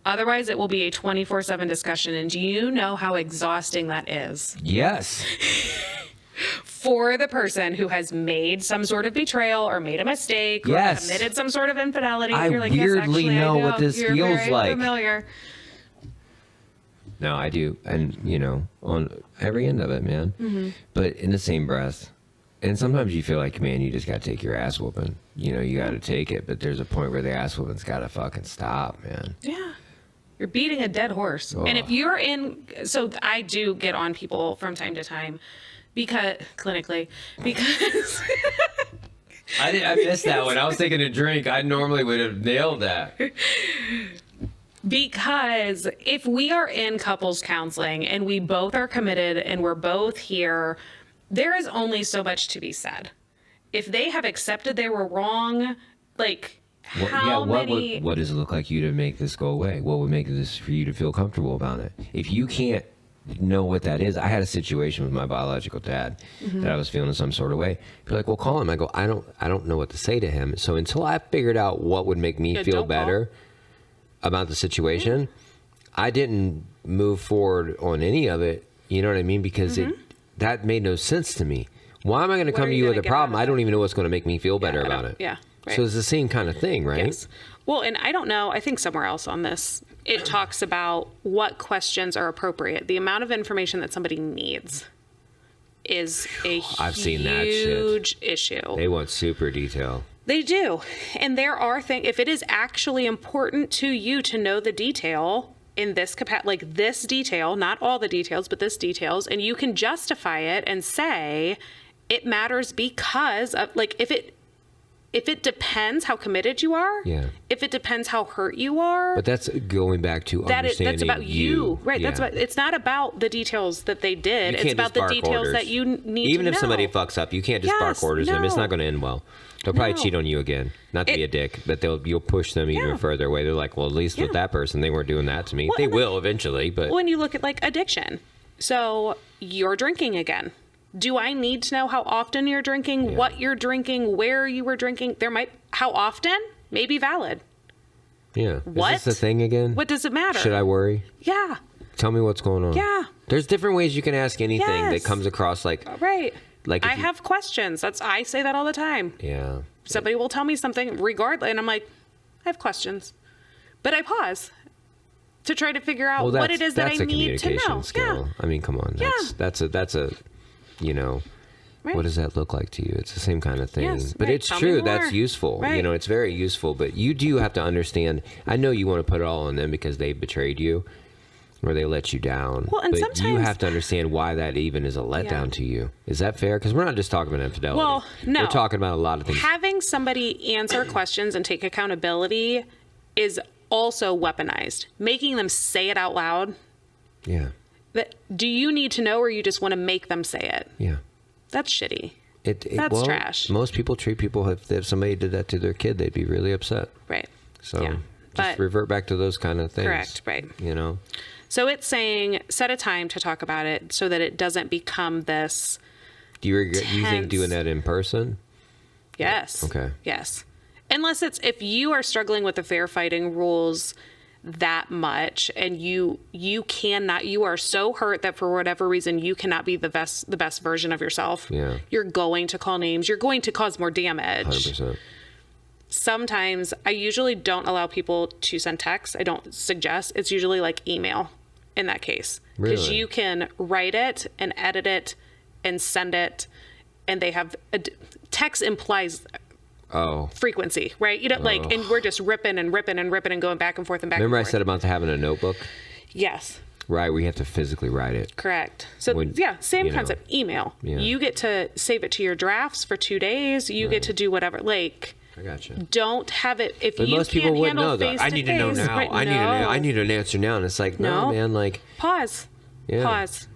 Otherwise, it will be a 24/7 discussion. And do you know how exhausting that is? Yes. For the person who has made some sort of betrayal or made a mistake or committed some sort of infidelity. I You're like, weirdly know what this You're feels very like. Familiar. No, I do. And, on every end of it, man. Mm-hmm. But in the same breath, and sometimes you feel like, man, you just got to take your ass whooping. You got to take it. But there's a point where the ass whooping's got to fucking stop, man. Yeah. You're beating a dead horse. Oh. And if you're so I do get on people from time to time clinically, because. I missed that one. I was taking a drink. I normally would have nailed that. Because if we are in couples counseling and we both are committed and we're both here, there is only so much to be said. If they have accepted they were wrong, like what does it look like you to make this go away? What would make this for you to feel comfortable about it? If you can't know what that is, I had a situation with my biological dad that I was feeling some sort of way. You're like, well, call him. I go, I don't know what to say to him. So until I figured out what would make me feel better about the situation, I didn't move forward on any of it. You know what I mean? Because that made no sense to me. Why am I going to come to you with a problem? I don't even know what's going to make me feel better about it. Yeah. Right. So it's the same kind of thing, right? Yes. Well, and I don't know. I think somewhere else on this, it talks about what questions are appropriate. The amount of information that somebody needs is a huge issue. They want super detail. They do. And there are things, if it is actually important to you to know the detail in this capacity, like this detail, not all the details, but this details, and you can justify it and say it matters because of, like, if it depends how committed you are, if it depends how hurt you are. But that's going back to understanding that's about you. Right. Yeah. It's not about the details that they did. It's about the details that you need to know. Even if somebody fucks up, you can't just bark orders them. It's not going to end well. They'll probably cheat on you again. Not to be a dick, but you'll push them even further away. They're like, well, at least with that person, they weren't doing that to me. Well, they will eventually, but... When you look at, like, addiction. So, you're drinking again. Do I need to know how often you're drinking, what you're drinking, where you were drinking? How often may be valid. Yeah. What? Is this the thing again? What does it matter? Should I worry? Yeah. Tell me what's going on. Yeah. There's different ways you can ask anything that comes across like... Right. Like I have questions. I say that all the time. Yeah. Somebody will tell me something regardless, and I'm like, I have questions. But I pause to try to figure out what it is that I need to know. Skill. Yeah. I mean, come on. That's a what does that look like to you? It's the same kind of thing. Yes, but it's true. That's useful. Right. It's very useful. But you do have to understand. I know you want to put it all on them because they betrayed you or they let you down. Well, and but sometimes you have to understand why that even is a letdown to you. Is that fair? Because we're not just talking about infidelity. Well, no. We're talking about a lot of things. Having somebody answer questions and take accountability is also weaponized. Making them say it out loud. Yeah. Do you need to know or you just want to make them say it? Yeah. That's shitty. That's trash. Most people treat people, if somebody did that to their kid, they'd be really upset. Right. So just revert back to those kind of things. Correct. Right. So it's saying set a time to talk about it so that it doesn't become this. Do you think doing that in person? Yes. Okay. Yes. Unless if you are struggling with the fair fighting rules that much and you are so hurt that for whatever reason you cannot be the best version of yourself. Yeah. You're going to call names. You're going to cause more damage. 100%. Sometimes I usually don't allow people to send texts. I don't suggest. It's usually like email in that case. Because you can write it and edit it and send it, and they have text implies frequency, right? And we're just ripping and ripping and ripping and going back and forth and back. Remember and forth. I said about having a notebook? Yes. Right, we have to physically write it. Correct. So same concept. Email. Yeah. You get to save it to your drafts for 2 days. You get to do whatever. I gotcha. Don't have it but most people wouldn't know that. I need to know now. Right? I need an answer now. And it's like, no man, like pause. Yeah. Pause.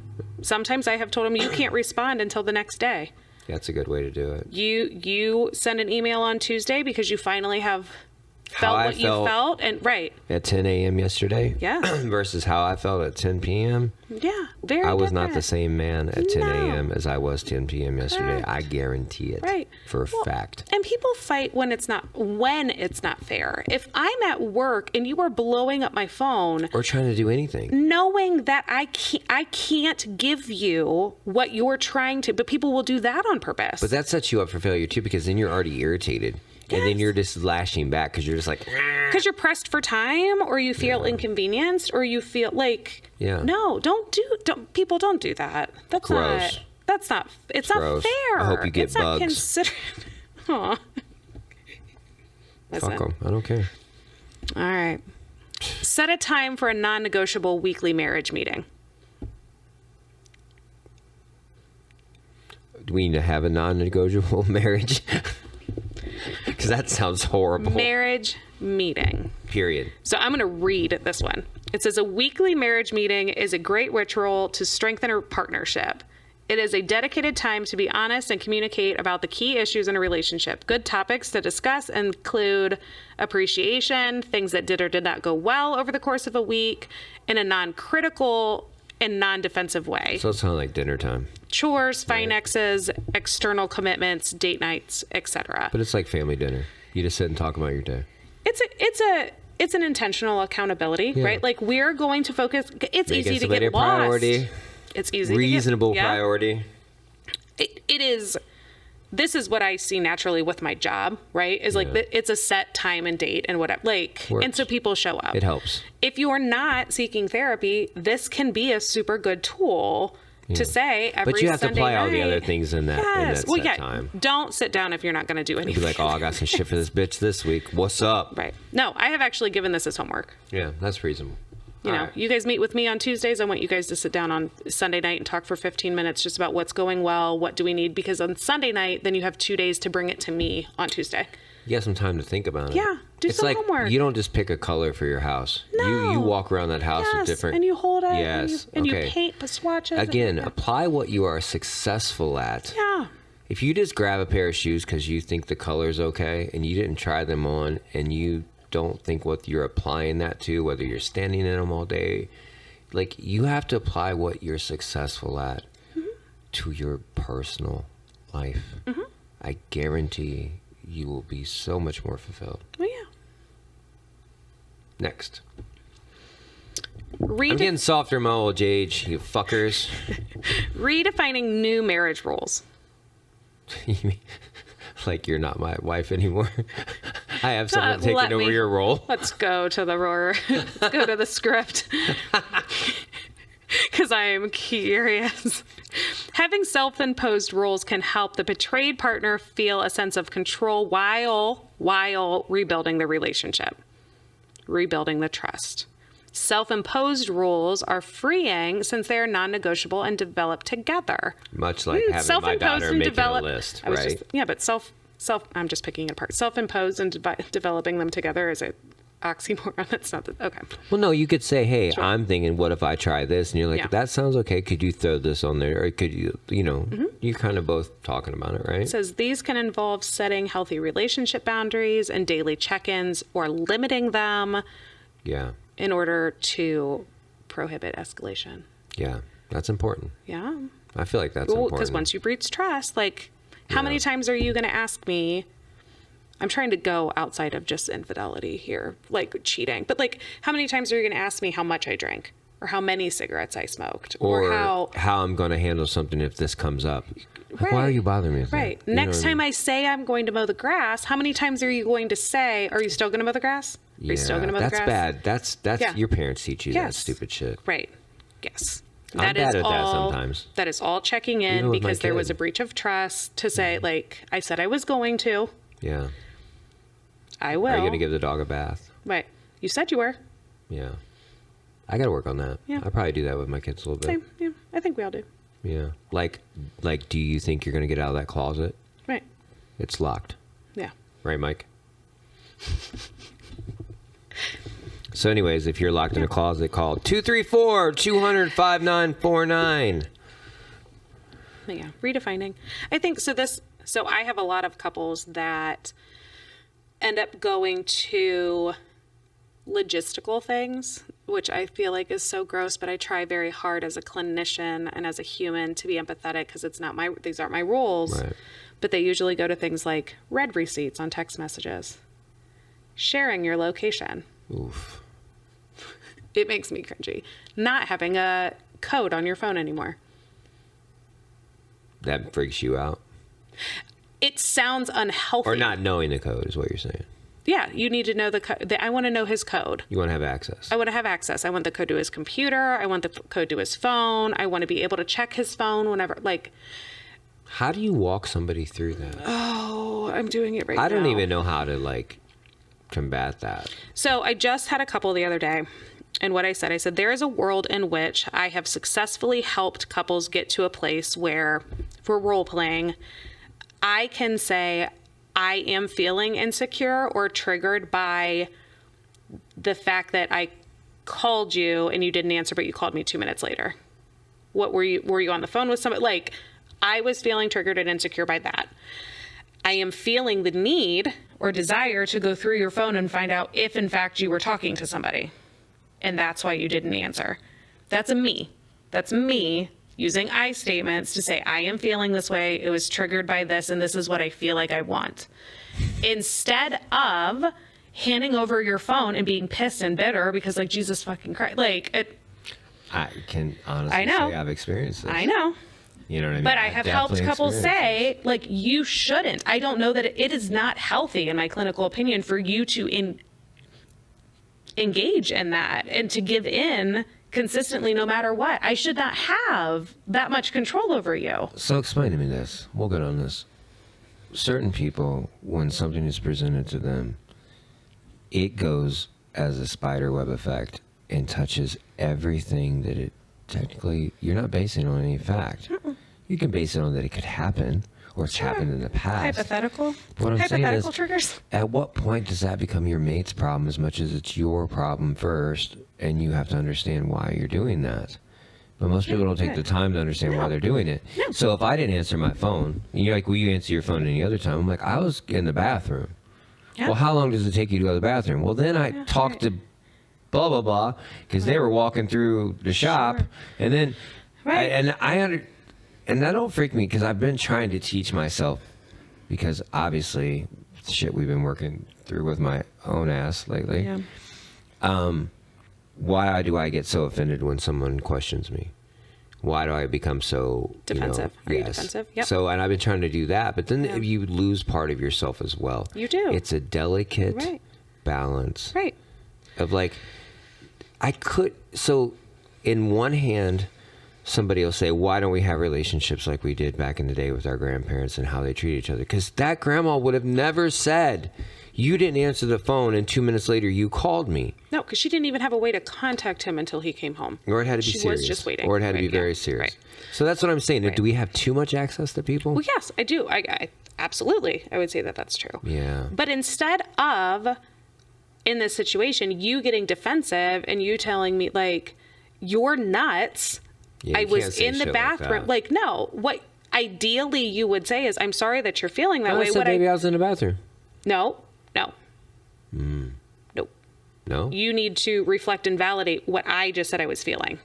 Sometimes I have told them you can't respond until the next day. That's a good way to do it. You send an email on Tuesday because you finally have felt what you felt, and at 10 a.m. yesterday. Yeah. Versus how I felt at 10 p.m. Yeah, very I was different. not the same man at 10 a.m. as I was 10 p.m. yesterday. I guarantee it for a fact. And people fight when it's not fair. If I'm at work and you are blowing up my phone or trying to do anything, knowing that I can't give you what you're trying to, but people will do that on purpose. But that sets you up for failure too, because then you're already irritated. And then you're just lashing back because you're just like... Because you're pressed for time, or you feel inconvenienced, or you feel like... Yeah. No, people don't do that. That's gross. It's not fair. I hope you get it's bugs. Not considered. Aw. Fuck them. I don't care. All right. Set a time for a non-negotiable weekly marriage meeting. Do we need to have a non-negotiable marriage? Because that sounds horrible. Marriage meeting. Period. So I'm going to read this one. It says, a weekly marriage meeting is a great ritual to strengthen a partnership. It is a dedicated time to be honest and communicate about the key issues in a relationship. Good topics to discuss include appreciation, things that did or did not go well over the course of a week, in a non-critical and non-defensive way. So it sounds like dinner time. Chores, finances, external commitments, date nights, etc. But it's like family dinner. You just sit and talk about your day. It's an intentional accountability, right? Like, we're going to focus. It's easy to get lost. Priority. It's easy. Reasonable priority. It is. This is what I see naturally with my job, right? Is like it's a set time and date and whatever. Like, Works. and so people show up. It helps. If you're not seeking therapy, this can be a super good tool to say every Sunday night. But you have to apply all the other things in that, set time. Don't sit down if you're not going to do anything. Be like, oh, I got some shit for this bitch this week. What's up? Right. No, I have actually given this as homework. Yeah, that's reasonable. You know, you guys meet with me on Tuesdays. I want you guys to sit down on Sunday night and talk for 15 minutes just about what's going well, what do we need? Because on Sunday night, then you have 2 days to bring it to me on Tuesday. You got some time to think about it. Yeah, do some homework. You don't just pick a color for your house. No. You walk around that house with different... and you hold it. Yes, and you paint the swatches. Again, apply what you are successful at. Yeah. If you just grab a pair of shoes because you think the color's okay and you didn't try them on and you don't think what you're applying that to, whether you're standing in them all day... Like, you have to apply what you're successful at to your personal life. Mm-hmm. I guarantee you will be so much more fulfilled. Oh, yeah. Next. I'm getting softer in my old age, you fuckers. Redefining new marriage roles. You mean, like you're not my wife anymore? I have someone taking over your role. Let's go to the roar. Let's go to the script. Because I am curious. Having self-imposed roles can help the betrayed partner feel a sense of control while rebuilding the relationship, rebuilding the trust. Self-imposed rules are freeing since they are non-negotiable and developed together. Much like having my daughter making a list, right? But I'm just picking it apart. Self-imposed and developing them together is an oxymoron. That's not okay. Well, no, you could say, hey, sure. I'm thinking, what if I try this? And you're like, that sounds okay. Could you throw this on there? Or could you, you're kind of both talking about it, right? It says these can involve setting healthy relationship boundaries and daily check-ins or limiting them. Yeah. In order to prohibit escalation. Yeah, that's important. Yeah. I feel like that's important. Because once you breach trust, like, how many times are you going to ask me? I'm trying to go outside of just infidelity here, like cheating. But, like, how many times are you going to ask me how much I drank? Or how many cigarettes I smoked? Or how I'm going to handle something if this comes up. Like, why are you bothering me with that? Next time I say I'm going to mow the grass, how many times are you going to say, are you still going to mow the grass? Are you still going to mow the grass? That's bad. That's your parents teach you that stupid shit. Right. Yes. I'm bad at that sometimes. That is all checking in because there was a breach of trust to say, like, I said I was going to. Yeah. I will. Are you going to give the dog a bath? Right. You said you were. Yeah. I got to work on that. Yeah. I probably do that with my kids a little bit. Same. Yeah. I think we all do. Yeah. Like, do you think you're going to get out of that closet? Right. It's locked. Yeah. Right, Mike? So anyways, if you're locked in a closet, call 234-200-5949. Yeah, redefining. I think so I have a lot of couples that end up going to logistical things which I feel like is so gross, but I try very hard as a clinician and as a human to be empathetic because these aren't my rules. Right. But they usually go to things like read receipts on text messages, sharing your location. Oof. It makes me cringy. Not having a code on your phone anymore. That freaks you out? It sounds unhealthy. Or not knowing the code is what you're saying. Yeah, you need to know the code. I want to know his code. You want to have access. I want to have access. I want the code to his computer. I want the code to his phone. I want to be able to check his phone whenever, like... How do you walk somebody through that? Oh, I'm doing it right now. I don't even know how to, like, combat that. So I just had a couple the other day. And what I said, there is a world in which I have successfully helped couples get to a place where, for role playing, I can say, I am feeling insecure or triggered by the fact that I called you and you didn't answer, but you called me 2 minutes later. What were you on the phone with somebody? Like, I was feeling triggered and insecure by that. I am feeling the need or desire to go through your phone and find out if, in fact, you were talking to somebody. And that's why you didn't answer. That's me. That's me using I statements to say, I am feeling this way. It was triggered by this, and this is what I feel like I want. Instead of handing over your phone and being pissed and bitter because, like, Jesus fucking Christ. Like, I can honestly say I've experienced this. I know. You know what I mean? But I have helped couples say, like, you shouldn't. I don't know that it is not healthy, in my clinical opinion, for you to engage in that and to give in consistently no matter what. I should not have that much control over you. So explain to me this. We'll get on this. Certain people, when something is presented to them, it goes as a spider web effect and touches everything that it technically, you're not basing it on any fact. You can base it on that it could happen or it's happened in the past. Hypothetical. What I'm Hypothetical saying is, triggers. at what point does that become your mate's problem as much as it's your problem first, and you have to understand why you're doing that? But most people don't take the time to understand why they're doing it. No. So if I didn't answer my phone, and you're like, will you answer your phone any other time? I'm like, I was in the bathroom. Yeah. Well, how long does it take you to go to the bathroom? Well, then I talked to blah, blah, blah, because they were walking through the shop. And then, and that don't freak me because I've been trying to teach myself, because obviously shit we've been working through with my own ass lately. Yeah. Why do I get so offended when someone questions me? Why do I become so defensive? You know, Are you defensive? Yep. So, and I've been trying to do that, but then you lose part of yourself as well. You do. It's a delicate balance. Right. Of like, so in one hand, somebody will say, why don't we have relationships like we did back in the day with our grandparents and how they treat each other? Because that grandma would have never said, you didn't answer the phone and 2 minutes later you called me. No, because she didn't even have a way to contact him until he came home. Or it had to be serious. She was just waiting. Or it had to be very serious. Right. So that's what I'm saying. Do we have too much access to people? Well, yes, I do. I absolutely. I would say that that's true. Yeah. But instead of, in this situation, you getting defensive and you telling me, like, you're nuts. Yeah, I was in the bathroom. Like, no. What ideally you would say is, I'm sorry that you're feeling that way. I said, baby, I was in the bathroom. No. Nope. No? You need to reflect and validate what I just said I was feeling.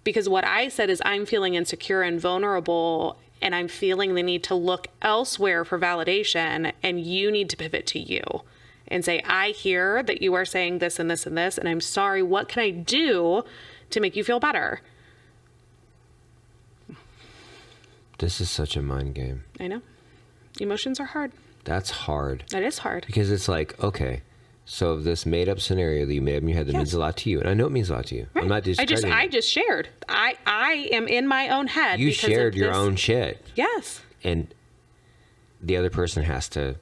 Because what I said is I'm feeling insecure and vulnerable, and I'm feeling the need to look elsewhere for validation, and you need to pivot to you and say, I hear that you are saying this and this and this, and I'm sorry. What can I do to make you feel better? This is such a mind game. I know. Emotions are hard. That's hard. That is hard. Because it's like, okay, so this made-up scenario that you made up in your head that means a lot to you, and I know it means a lot to you. Right. I'm not discrediting I just shared. I am in my own head. You shared your own shit. Yes. And the other person has to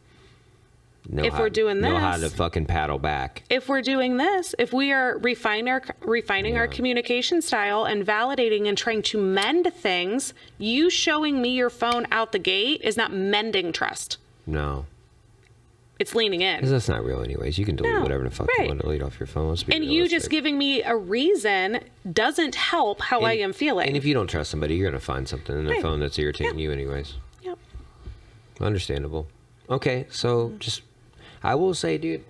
know we're doing know this, how to fucking paddle back. If we're doing this, if we are refining our communication style and validating and trying to mend things, you showing me your phone out the gate is not mending trust. No. It's leaning in. Because that's not real anyways. You can delete whatever the fuck you want to delete off your phone. And you just giving me a reason doesn't help how I am feeling. And if you don't trust somebody, you're going to find something in their phone that's irritating you anyways. Yep. Understandable. Okay, so just, I will say, dude,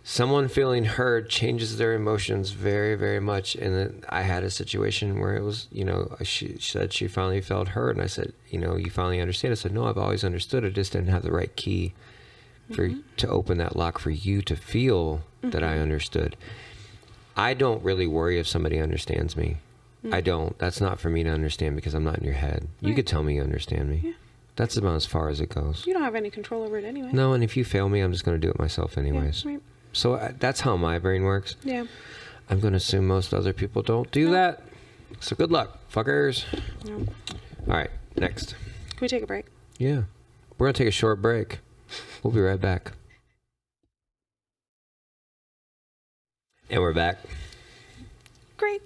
someone feeling heard changes their emotions very, very much. And then I had a situation where it was, you know, she said she finally felt heard. And I said, you know, you finally understand. I said, no, I've always understood. I just didn't have the right key to open that lock for you to feel that I understood. I don't really worry if somebody understands me. I don't. That's not for me to understand because I'm not in your head. You could tell me you understand me. Yeah. That's about as far as it goes. You don't have any control over it anyway. No, and if you fail me, I'm just going to do it myself anyways. Yeah, right. So that's how my brain works. Yeah. I'm going to assume most other people don't do that. So good luck, fuckers. No. All right, next. Can we take a break? Yeah. We're going to take a short break. We'll be right back. And we're back. Great.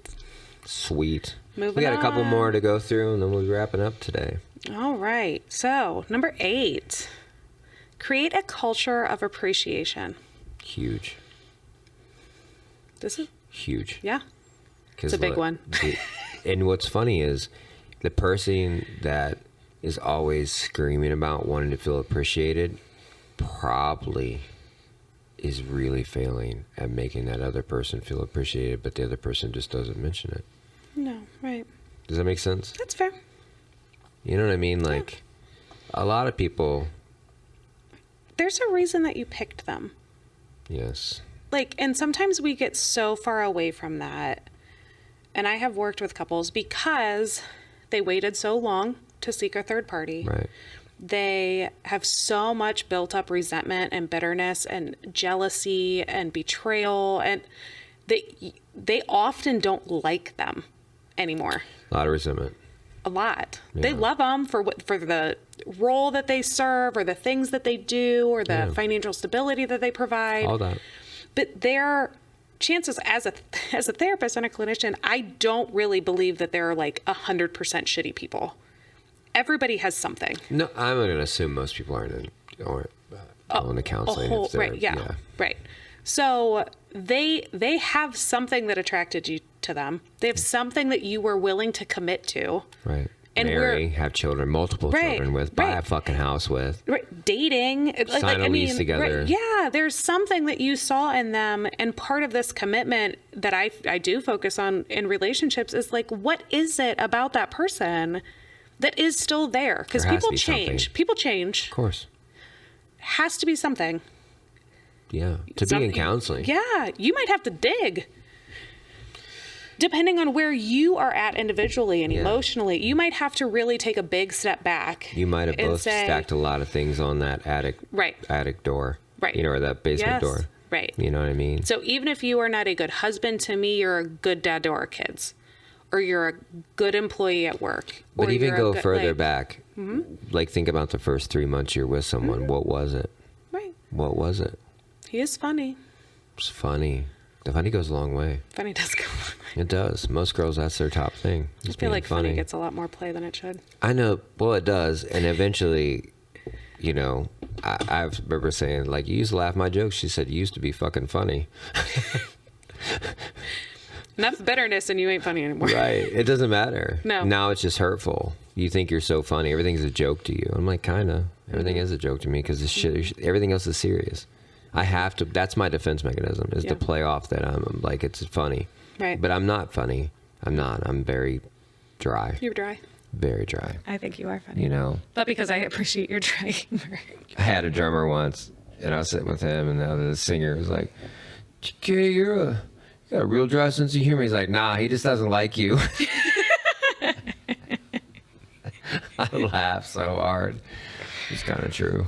Sweet. Moving we got on. a couple more to go through, and then we'll be wrapping up today. All right. So, number 8. Create a culture of appreciation. Huge. This is... Huge. Yeah. It's a big one. And what's funny is the person that is always screaming about wanting to feel appreciated probably is really failing at making that other person feel appreciated, but the other person just doesn't mention it. No, right. Does that make sense? That's fair. You know what I mean? Like, a lot of people... There's a reason that you picked them. Yes. Like, and sometimes we get so far away from that. And I have worked with couples because they waited so long to seek a third party. Right. They have so much built up resentment and bitterness and jealousy and betrayal, and they often don't like them anymore. A lot of resentment. A lot. Yeah. They love them for the role that they serve, or the things that they do, or the financial stability that they provide. All that. But their chances as a therapist and a clinician, I don't really believe that they're like 100% shitty people. Everybody has something. No, I'm going to assume most people aren't on the counseling. Right, yeah, right. So they have something that attracted you to them. They have something that you were willing to commit to. Right. And marry, have children, multiple children with, buy a fucking house with. Right. Dating. Sign a lease together. Right, yeah, there's something that you saw in them. And part of this commitment that I do focus on in relationships is like, what is it about that person that is still there? Because people change. Something. People change. Of course. Has to be something. Yeah. To be in counseling. Yeah. You might have to dig. Depending on where you are at individually and emotionally, you might have to really take a big step back. You might have both stacked a lot of things on that attic door. Right. You know, or that basement door. Right. You know what I mean? So even if you are not a good husband to me, you're a good dad to our kids. Or you're a good employee at work. But even go further back. Like, think about the first 3 months you're with someone. What was it? Right. What was it? He is funny. It's funny. The funny goes a long way. Funny does go a long way. It does. Most girls, that's their top thing. I feel like funny gets a lot more play than it should. I know. Well, it does. And eventually, you know, I remember saying, like, you used to laugh at my jokes. She said, you used to be fucking funny. Enough bitterness and you ain't funny anymore. Right. It doesn't matter. No. Now it's just hurtful. You think you're so funny. Everything's a joke to you. I'm like, kind of. Everything is a joke to me because this shit, everything else is serious. I have to, that's my defense mechanism, is to play off that I'm like, it's funny. Right. But I'm not funny. I'm not. I'm very dry. You're dry. Very dry. I think you are funny. You know? But because I appreciate your dry humor. I had a drummer once, and I was sitting with him, and the singer was like, "Okay, you got a real dry sense of humor." He's like, "Nah, he just doesn't like you." I laughed so hard. It's kind of true.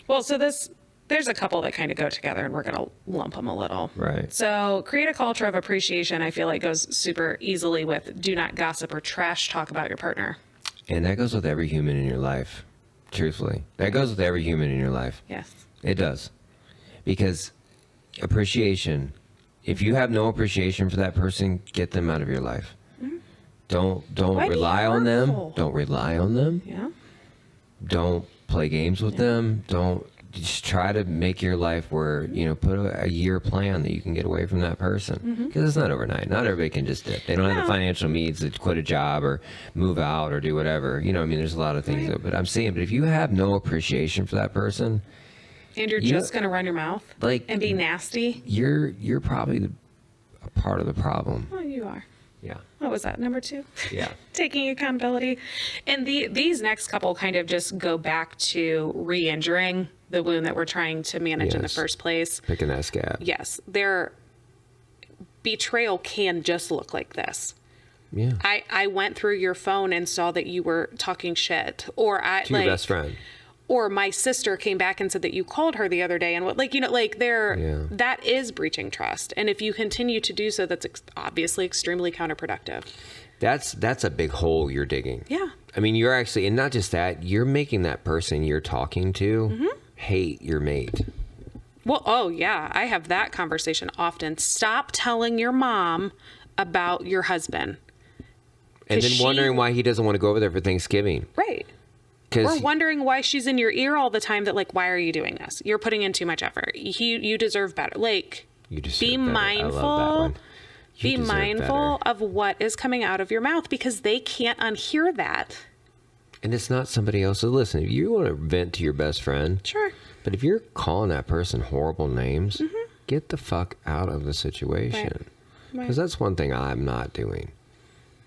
Well, so there's a couple that kind of go together, and we're going to lump them a little. Right. So create a culture of appreciation, I feel like goes super easily with do not gossip or trash talk about your partner. And that goes with every human in your life, truthfully. That goes with every human in your life. Yes. It does. Because appreciation, if you have no appreciation for that person, get them out of your life. Mm-hmm. Don't rely on them. Don't rely on them. Yeah. Don't play games with them. Don't just try to make your life where, you know, put a year plan that you can get away from that person. Because it's not overnight. Not everybody can just dip. They don't have the financial means to quit a job or move out or do whatever. You know, I mean, there's a lot of things. But I'm saying, but if you have no appreciation for that person, And you're just going to run your mouth and be nasty. You're probably a part of the problem. Oh, you are. Yeah. What was that? Number 2? Yeah. Taking accountability. And these next couple kind of just go back to re-injuring the wound that we're trying to manage in the first place. Picking that scab. Yes. Their betrayal can just look like this. Yeah. I went through your phone and saw that you were talking shit. Or to your best friend. Or my sister came back and said that you called her the other day, and that is breaching trust. And if you continue to do so, that's obviously extremely counterproductive. That's a big hole you're digging. Yeah. I mean, you're actually, and not just that, you're making that person you're talking to hate your mate. Well, oh yeah, I have that conversation often. Stop telling your mom about your husband. And then wondering why he doesn't want to go over there for Thanksgiving. Right. Or wondering why she's in your ear all the time that, like, why are you doing this? You're putting in too much effort. You deserve better. Like, you deserve be better. mindful. I love that one. Be mindful of what is coming out of your mouth, because they can't unhear that. And it's not somebody else's. Listen, if you want to vent to your best friend. Sure. But if you're calling that person horrible names, get the fuck out of the situation. Because that's one thing I'm not doing.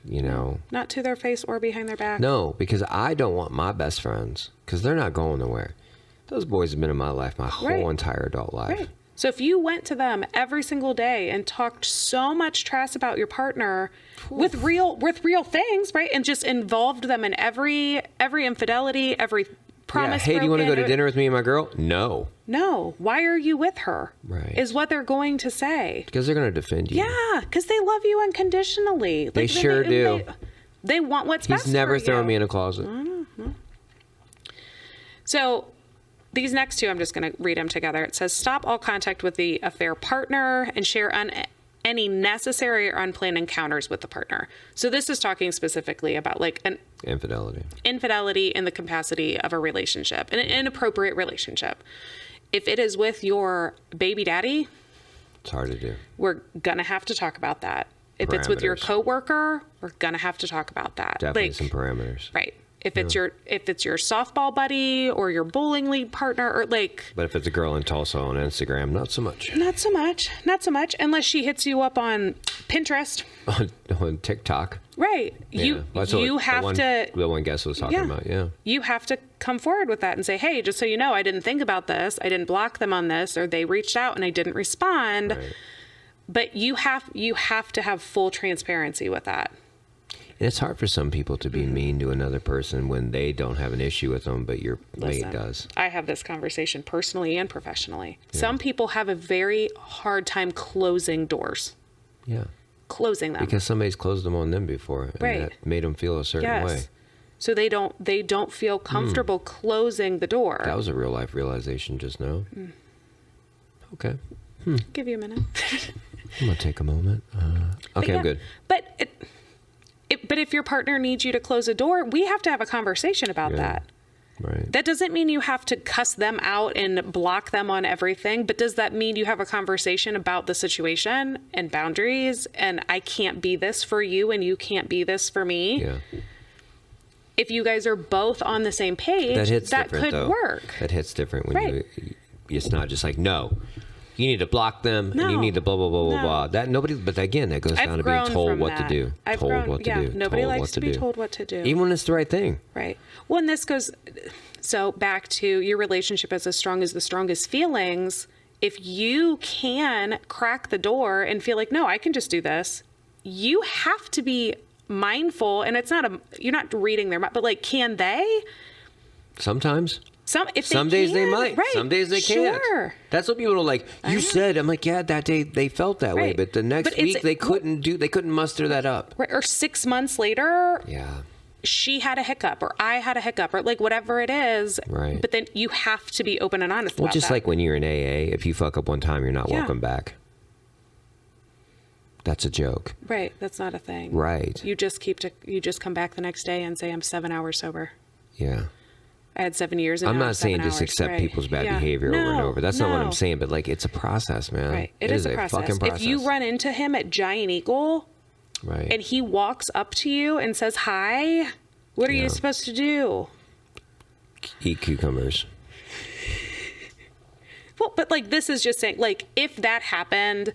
You know, not to their face or behind their back. No, because I don't want my best friends, because they're not going nowhere. Those boys have been in my life my whole entire adult life. Right. So if you went to them every single day and talked so much trash about your partner with real things, right, and just involved them in every infidelity, every promise. Yeah. Hey, do you want to go to dinner with me and my girl? No. No. Why are you with her? Right. Is what they're going to say. Because they're going to defend you. Yeah, because they love you unconditionally. They sure do. They want what's best for you. He's never thrown me in a closet. So these next two, I'm just going to read them together. It says, stop all contact with the affair partner and share any necessary or unplanned encounters with the partner. So this is talking specifically about like an infidelity in the capacity of a relationship, an inappropriate relationship. If it is with your baby daddy, it's hard to do. We're going to have to talk about that. If it's with your coworker, we're going to have to talk about that. Definitely some parameters. Right. If it's your softball buddy or your bowling league partner, or like. But if it's a girl in Tulsa on Instagram, not so much. Not so much, unless she hits you up on Pinterest. On TikTok. Right. Yeah. You have to. The one guest was talking about. Yeah. You have to come forward with that and say, hey, just so you know, I didn't think about this. I didn't block them on this, or they reached out and I didn't respond. Right. But you have to have full transparency with that. And it's hard for some people to be mean to another person when they don't have an issue with them, but your mate does. I have this conversation personally and professionally. Yeah. Some people have a very hard time closing doors. Yeah. Closing them. Because somebody's closed them on them before. And that made them feel a certain way. So they don't feel comfortable closing the door. That was a real life realization just now. Okay. Give you a minute. I'm going to take a moment. Okay, I'm good. But if your partner needs you to close a door, we have to have a conversation about that. Right. That doesn't mean you have to cuss them out and block them on everything, but does that mean you have a conversation about the situation and boundaries, and I can't be this for you and you can't be this for me? Yeah. If you guys are both on the same page, that could work. That hits different when it's not just like, no. You need to block them, and you need to blah, blah, blah, blah, blah. That but again, that goes down to being told what to do. Nobody likes to be told what to do. Even when it's the right thing. Right. Well, and this goes, so back to your relationship is as strong as the strongest feelings. If you can crack the door and feel like, no, I can just do this, you have to be mindful, and it's not you're not reading their mind, but like, can they? Sometimes. Some days they might. Right. Some days they can't. Sure. That's what people are like. You said, I'm like, yeah, that day they felt that way, but the next week they couldn't muster that up. Right. Or 6 months later, yeah, she had a hiccup, or I had a hiccup, or like whatever it is. Right. But then you have to be open and honest about that. Well, just like when you're in AA, if you fuck up one time, you're not welcome back. That's a joke. Right. That's not a thing. Right. You just come back the next day and say, I'm 7 hours sober. Yeah. I had 7 years. And I'm not saying just accept people's bad behavior over and over. That's not what I'm saying. But like, it's a process, man. Right. It is a process. Fucking process. If you run into him at Giant Eagle, and he walks up to you and says hi, what are you supposed to do? Eat cucumbers. Well, but like, this is just saying, like, if that happened,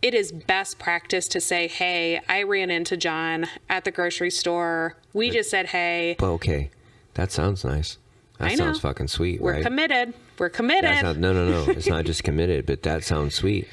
it is best practice to say, hey, I ran into John at the grocery store. We just said, hey. Well, okay. That sounds nice. That sounds fucking sweet, We're right? committed. We're committed. No. It's not just committed, but that sounds sweet.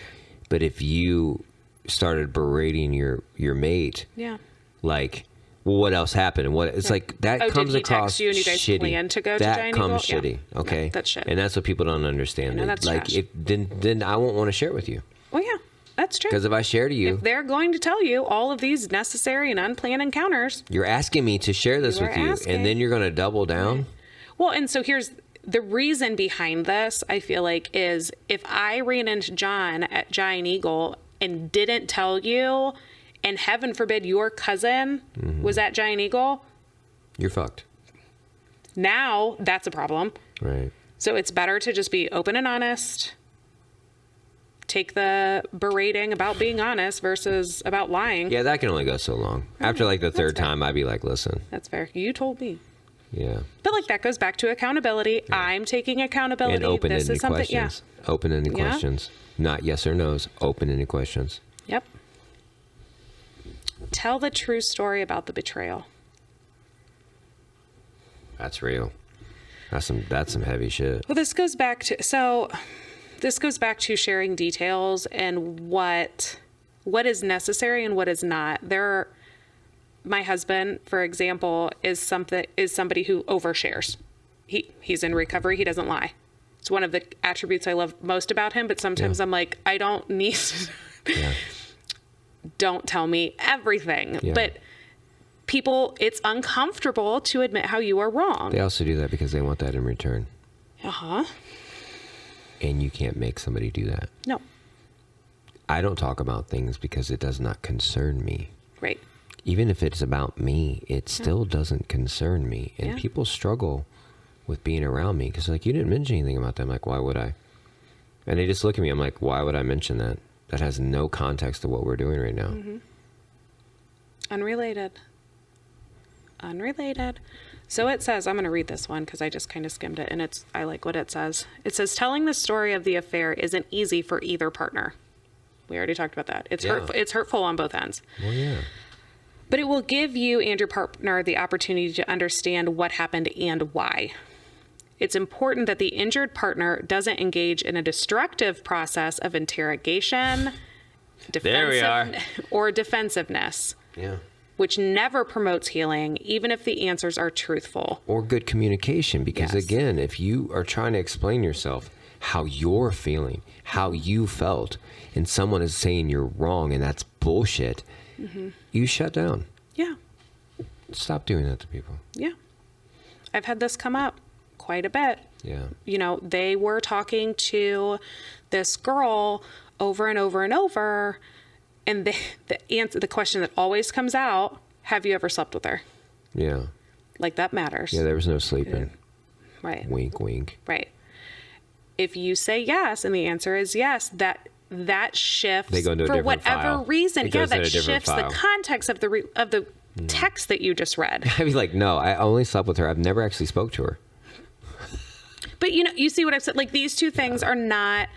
But if you started berating your mate, yeah, like, well, what else happened? And what it's like that comes did he across text you and you guys shitty. plan to go to that Giant comes Eagle? shitty. Yeah. Okay, Yeah, that's shit. And that's what people don't understand. No, that's like, trash. if then I won't want to share it with you. Well, yeah, that's true. Because if I share to you, if they're going to tell you all of these necessary and unplanned encounters, you're asking me to share this with you, and then you're going to double down. Right. Well, and so here's the reason behind this, I feel like, is if I ran into John at Giant Eagle and didn't tell you, and heaven forbid your cousin was at Giant Eagle, you're fucked. Now that's a problem. Right. So it's better to just be open and honest. Take the berating about being honest versus about lying. Yeah, that can only go so long. After like the third time, I'd be like, listen. That's fair. You told me. Yeah. But like that goes back to accountability. Yeah. I'm taking accountability. And open-ended this is something, questions. Yeah. Open-ended questions. Not yes or no's. Open-ended questions. Yep. Tell the true story about the betrayal. That's real. That's some heavy shit. Well, this goes back to sharing details and what is necessary and what is not. My husband, for example, is somebody who overshares. He's in recovery. He doesn't lie. It's one of the attributes I love most about him. But sometimes I'm like, I don't need to. Don't tell me everything. Yeah. But people, it's uncomfortable to admit how you are wrong. They also do that because they want that in return. Uh-huh. And you can't make somebody do that. No. I don't talk about things because it does not concern me. Right. Even if it's about me, it still doesn't concern me. And people struggle with being around me because, like, you didn't mention anything about them. Like, why would I? And they just look at me. I'm like, why would I mention that? That has no context to what we're doing right now. Mm-hmm. Unrelated. So it says, I'm going to read this one because I just kind of skimmed it, and I like what it says. It says, telling the story of the affair isn't easy for either partner. We already talked about that. It's hurtful. It's hurtful on both ends. Well, yeah. But it will give you and your partner the opportunity to understand what happened and why. It's important that the injured partner doesn't engage in a destructive process of interrogation, or defensiveness. Yeah. Which never promotes healing, even if the answers are truthful. Or good communication, because again, if you are trying to explain yourself, how you're feeling, how you felt, and someone is saying you're wrong and that's bullshit, you shut down. Yeah. Stop doing that to people. Yeah. I've had this come up quite a bit. Yeah. You know, they were talking to this girl over and over and over, and the question that always comes out, have you ever slept with her? Yeah. Like, that matters. Yeah, there was no sleeping. Right. Wink, wink. Right. If you say yes, and the answer is yes, that shifts they go into a for whatever file. reason. Yeah, that shifts the context of the text that you just read. I'd be like, no, I only slept with her. I've never actually spoke to her. But you see what I've said? Like, these two things are not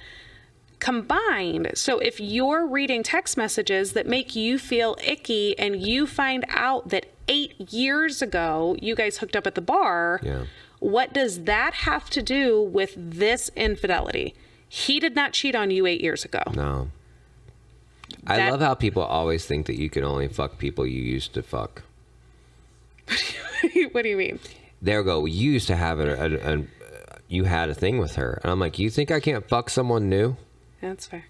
combined. So if you're reading text messages that make you feel icky and you find out that 8 years ago you guys hooked up at the bar, what does that have to do with this infidelity? He did not cheat on you 8 years ago. No. I love how people always think that you can only fuck people you used to fuck. What do you mean? There we go. You used to have you had a thing with her. And I'm like, you think I can't fuck someone new? That's fair.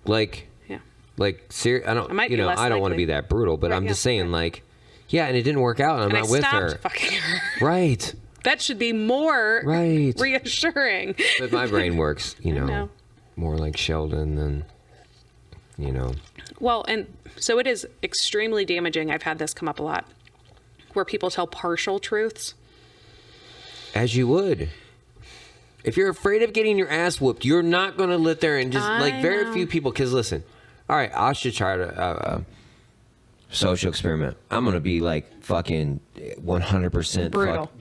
Like, yeah. Like, I don't want to be that brutal, but I'm just saying, like, yeah, and it didn't work out, and I'm not with her. I stopped fucking her. Right. That should be more reassuring. But my brain works, more like Sheldon than, Well, and so it is extremely damaging. I've had this come up a lot, where people tell partial truths. As you would. If you're afraid of getting your ass whooped, you're not going to let there and just, very few people, because listen, all right, I should try to social experiment. I'm going to be like fucking 100% brutal.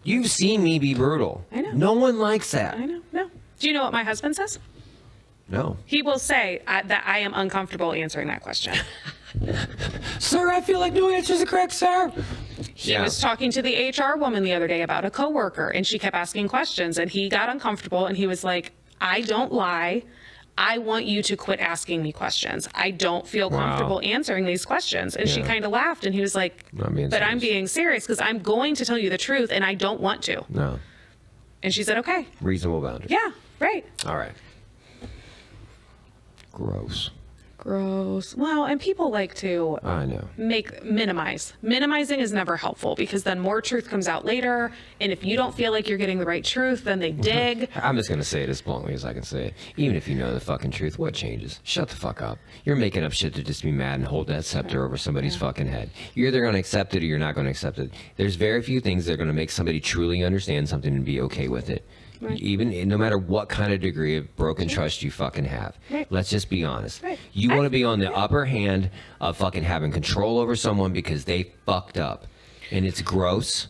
You've seen me be brutal. I know. No one likes that. I know. No. Do you know what my husband says? No. He will say that I am uncomfortable answering that question. Sir, I feel like no answer is correct, sir. He was talking to the HR woman the other day about a coworker, and she kept asking questions, and he got uncomfortable, and he was like, I don't lie. I want you to quit asking me questions. I don't feel comfortable answering these questions. And she kind of laughed, and he was like, but I'm being serious because I'm going to tell you the truth, and I don't want to. No. And she said, okay. Reasonable boundaries. Yeah, right. All right. Gross. Well, and people like to minimize. Minimizing is never helpful because then more truth comes out later. And if you don't feel like you're getting the right truth, then they dig. I'm just going to say it as bluntly as I can say it. Even if you know the fucking truth, what changes? Shut the fuck up. You're making up shit to just be mad and hold that scepter over somebody's fucking head. You're either going to accept it or you're not going to accept it. There's very few things that are going to make somebody truly understand something and be okay with it. Right. Even no matter what kind of degree of broken trust you fucking have. Right. Let's just be honest. Right. You want to be on the upper hand of fucking having control over someone because they fucked up. And it's gross.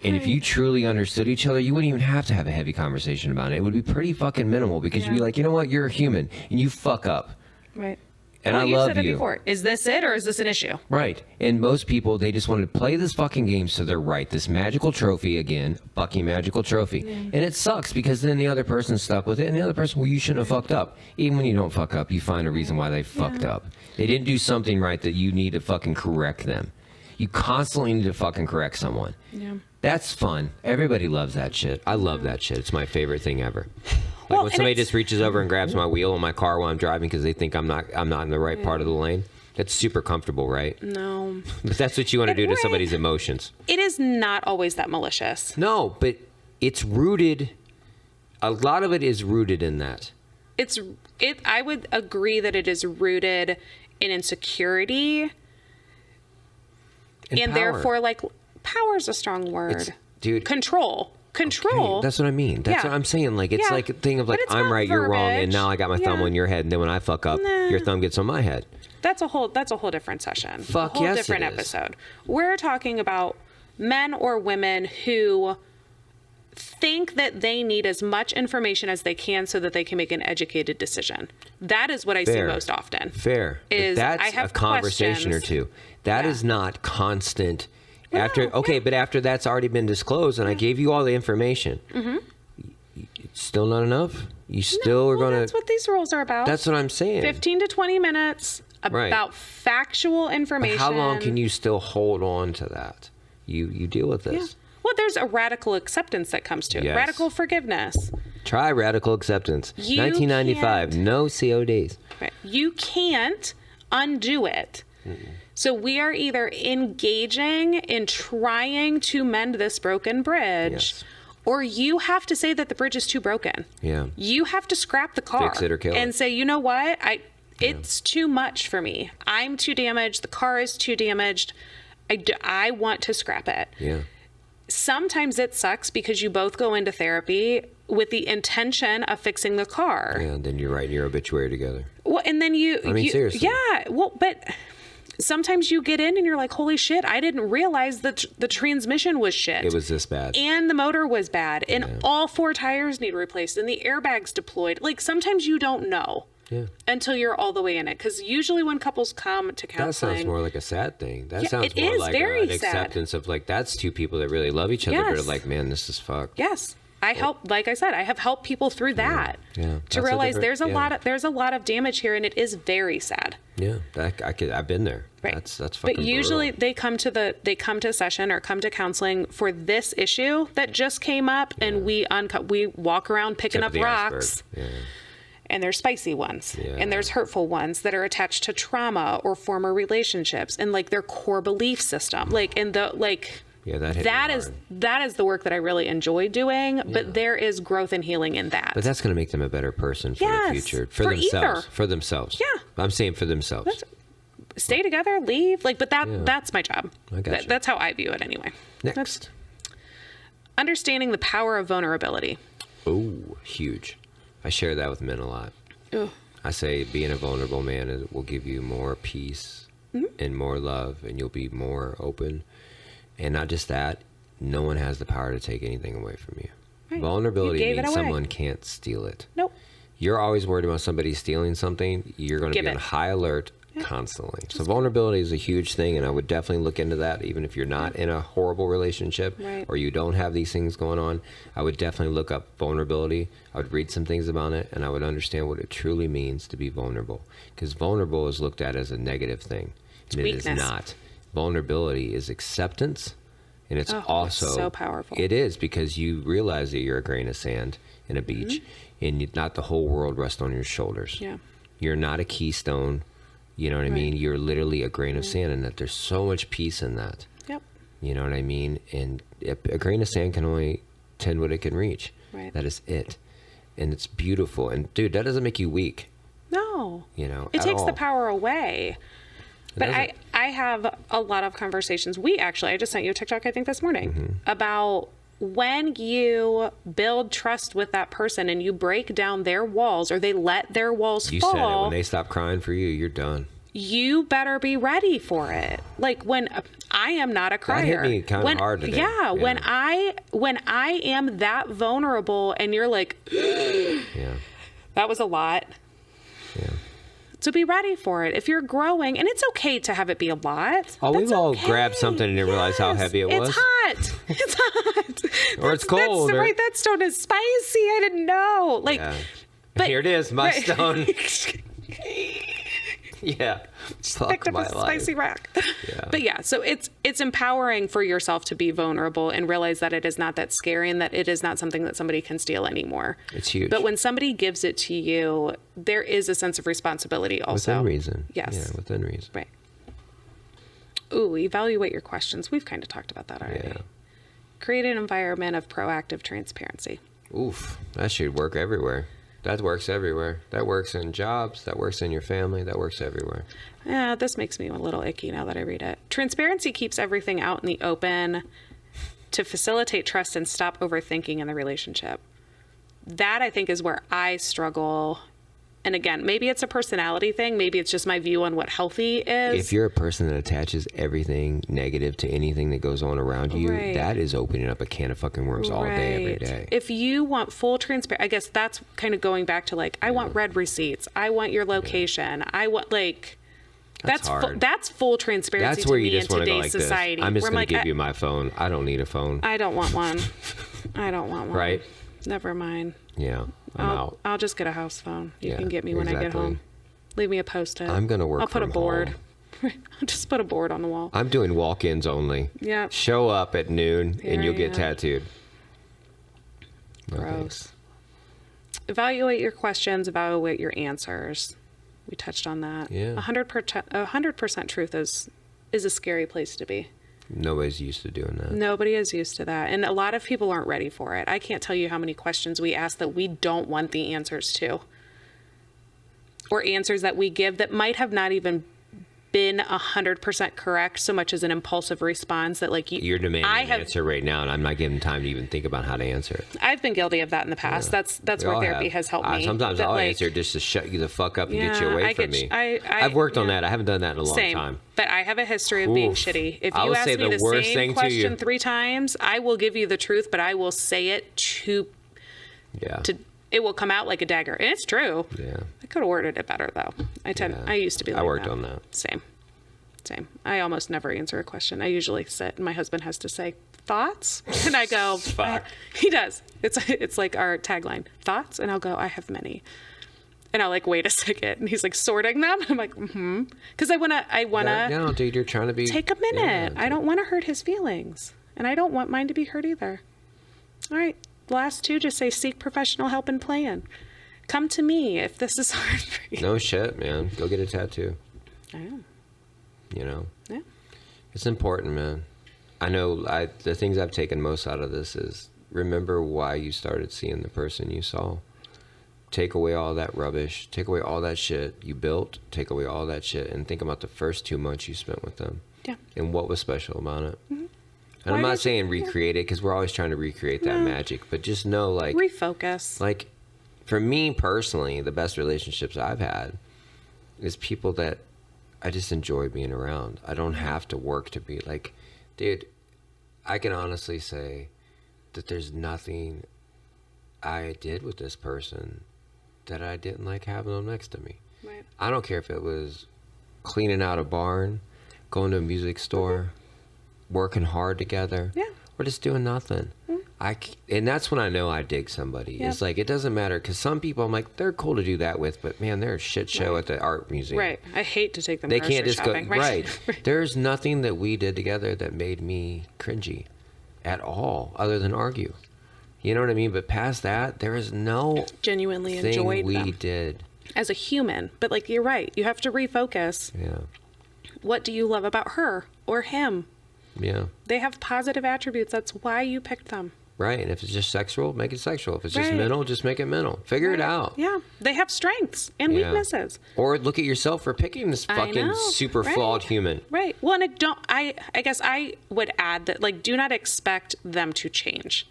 And if you truly understood each other, you wouldn't even have to have a heavy conversation about it. It would be pretty fucking minimal because you'd be like, you know what? You're a human and you fuck up. Right. And I love you. You said it before. Is this it or is this an issue? Right. And most people, they just want to play this fucking game so they're right. This magical trophy again, fucking magical trophy. Yeah. And it sucks because then the other person's stuck with it. And the other person, well, you shouldn't have fucked up. Even when you don't fuck up, you find a reason why they fucked up. They didn't do something right that you need to fucking correct them. You constantly need to fucking correct someone. Yeah. That's fun. Everybody loves that shit. I love that shit. It's my favorite thing ever. Like when somebody just reaches over and grabs my wheel on my car while I'm driving because they think I'm not in the right part of the lane. That's super comfortable, right? No. But that's what you want to do to somebody's emotions. It is not always that malicious. No, but it's rooted. A lot of it is rooted in that. I would agree that it is rooted in insecurity. And therefore, like, power is a strong word. Dude. Control. Okay, that's what I mean. That's what I'm saying. Like, it's like a thing of like, I'm right, you're wrong, and now I got my thumb on your head, and then when I fuck up, your thumb gets on my head. That's a whole different session. Fuck a whole yes, different it is. episode. We're talking about men or women who think that they need as much information as they can so that they can make an educated decision. That is what I see most often. Fair. Is that's I have a conversation or two. That is not constant. But after that's already been disclosed and I gave you all the information, it's still not enough? You still are going to... That's what these rules are about. That's what I'm saying. 15 to 20 minutes about factual information. But how long can you still hold on to that? You deal with this. Yeah. Well, there's a radical acceptance that comes to it. Yes. Radical forgiveness. Try radical acceptance. 1995, no CODs. Right. You can't undo it. So we are either engaging in trying to mend this broken bridge, or you have to say that the bridge is too broken. Yeah. You have to scrap the car. Fix it or kill it. And say, you know what? It's too much for me. I'm too damaged. The car is too damaged. I want to scrap it. Yeah. Sometimes it sucks because you both go into therapy with the intention of fixing the car. Yeah, and then you're writing your obituary together. Well, and then seriously. Yeah. Well, but... Sometimes you get in and you're like, holy shit, I didn't realize that the transmission was shit. It was this bad. And the motor was bad. And all 4 tires need replaced and the airbags deployed. Like, sometimes you don't know until you're all the way in it. Because usually when couples come to counseling... That sounds more like a sad thing. That sounds more like an acceptance of, like, that's 2 people that really love each other, but are like, man, this is fucked. Yes. I have helped people through that to realize there's a lot of damage here, and it is very sad. Yeah, I've been there. Right. That's fucking. But usually brutal. they come to session or come to counseling for this issue that just came up, and we walk around picking up rocks. Yeah. And there's spicy ones, and there's hurtful ones that are attached to trauma or former relationships, and like their core belief system, Yeah, that is the work that I really enjoy doing, but there is growth and healing in that. But that's going to make them a better person for the future, for themselves. Yeah, I'm saying for themselves. Stay together, leave, that's my job. I got you. That's how I view it anyway. Next, understanding the power of vulnerability. Oh, huge. I share that with men a lot. Ugh. I say being a vulnerable man will give you more peace and more love, and you'll be more open. And not just that, no one has the power to take anything away from you. Right. Vulnerability You means someone can't steal it. Nope. You're always worried about somebody stealing something. You're going to be on high alert constantly. So vulnerability is a huge thing, and I would definitely look into that, even if you're not in a horrible relationship or you don't have these things going on. I would definitely look up vulnerability. I would read some things about it, and I would understand what it truly means to be vulnerable. Because vulnerable is looked at as a negative thing, and it is not. Vulnerability is acceptance, and it's also so powerful. It is, because you realize that you're a grain of sand in a beach, and not the whole world rests on your shoulders. Yeah. You're not a keystone. You know what I mean? You're literally a grain of sand, and that there's so much peace in that. Yep. You know what I mean? And a grain of sand can only tend what it can reach. Right. That is it. And it's beautiful. And dude, that doesn't make you weak. No. You know, it takes all. the power away. But I have a lot of conversations. I just sent you a TikTok, I think this morning, about when you build trust with that person and you break down their walls, or they let their walls You fall. said it. When they stop crying for you, you're done. You better be ready for it. Like, when I am not a crier. That hit me kind of hard today. Yeah, when I am that vulnerable and you're like, that was a lot. Yeah. So be ready for it. If you're growing, and it's okay to have it be a lot. Oh, we've all grabbed something and didn't realize how heavy it was. It's hot. It's hot. Or it's cold. Right, that stone is spicy. I didn't know. Like, but here it is, my stone. Yeah. Picked up a spicy rock. Yeah. But yeah, so it's empowering for yourself to be vulnerable and realize that it is not that scary, and that it is not something that somebody can steal anymore. It's huge. But when somebody gives it to you, there is a sense of responsibility also. Within reason. Yes. Yeah, within reason. Right. Ooh, evaluate your questions. We've kind of talked about that already. Yeah. Create an environment of proactive transparency. Oof, that should work everywhere. That works everywhere. That works in jobs. That works in your family. That works everywhere. Yeah, this makes me a little icky now that I read it. Transparency keeps everything out in the open to facilitate trust and stop overthinking in the relationship. That, I think, is where I struggle. And again, maybe it's a personality thing. Maybe it's just my view on what healthy is. If you're a person that attaches everything negative to anything that goes on around you, that is opening up a can of fucking worms all day, every day. If you want full transparency, I guess that's kind of going back to like, I want read receipts. I want your location. I want that's full transparency. That's where to you me just in want to go today's like society. this. I'm just going like, to give you my phone. I don't need a phone. I don't want one. I don't want one. Right? Never mind. Yeah, I'm out. I'll just get a house phone. You can get me when I get home. Leave me a Post-it. I'm going to work I'll put from a board. home. I'll just put a board on the wall. I'm doing walk-ins only. Yeah. Show up at noon and you'll get tattooed. Gross. Evaluate your questions. Evaluate your answers. We touched on that. Yeah. 100% truth is a scary place to be. Nobody's used to doing that. Nobody is used to that. And a lot of people aren't ready for it. I can't tell you how many questions we ask that we don't want the answers to. Or answers that we give that might have not even been 100% correct, so much as an impulsive response that like you're demanding an answer right now, and I'm not giving time to even think about how to answer it. I've been guilty of that in the past. That's where therapy has helped me. Sometimes I'll answer just to shut you the fuck up and get you away from me. I've worked on that. I haven't done that in a long time. But I have a history of being shitty. If you ask me the same question 3 times, I will give you the truth, but I will say it to it will come out like a dagger. And it's true. Yeah. I could have worded it better though. I used to be like that. I worked on that. Same. I almost never answer a question. I usually sit and my husband has to say, thoughts? And I go, fuck. He does. It's like our tagline, thoughts? And I'll go, I have many. And I'll like, wait a second. And he's like sorting them. I'm like, Because I wanna no, dude, you're trying to be take a minute. I don't want to hurt his feelings. And I don't want mine to be hurt either. All right. The last 2 just say seek professional help and plan. Come to me if this is hard for you. No shit, man. Go get a tattoo. I know. You know? Yeah. It's important, man. I know the things I've taken most out of this is remember why you started seeing the person you saw. Take away all that rubbish. Take away all that shit you built. Take away all that shit and think about the first 2 months you spent with them. Yeah. And what was special about it. Mm-hmm. And I'm not saying recreate it because we're always trying to recreate that magic, but just know like refocus. Like for me personally, the best relationships I've had is people that I just enjoy being around. I don't have to work to be like, dude, I can honestly say that there's nothing I did with this person that I didn't like having them next to me. Right. I don't care if it was cleaning out a barn, going to a music store, working hard together, or just doing nothing. And that's when I know I dig somebody. Yep. It's like, it doesn't matter, because some people I'm like, they're cool to do that with, but man, they're a shit show at the art museum. Right. I hate to take them they grocery can't just shopping. go right. There's nothing that we did together that made me cringy at all, other than argue. You know what I mean? But past that, there is no genuinely thing enjoyed we them did as a human. But like, you're right. You have to refocus. Yeah. What do you love about her or him? Yeah. They have positive attributes. That's why you picked them. Right. And if it's just sexual, make it sexual. If it's just mental, just make it mental. Figure it out. Yeah. They have strengths and weaknesses. Or look at yourself for picking this fucking super flawed human. Right. Well, and I guess I would add that, like, do not expect them to change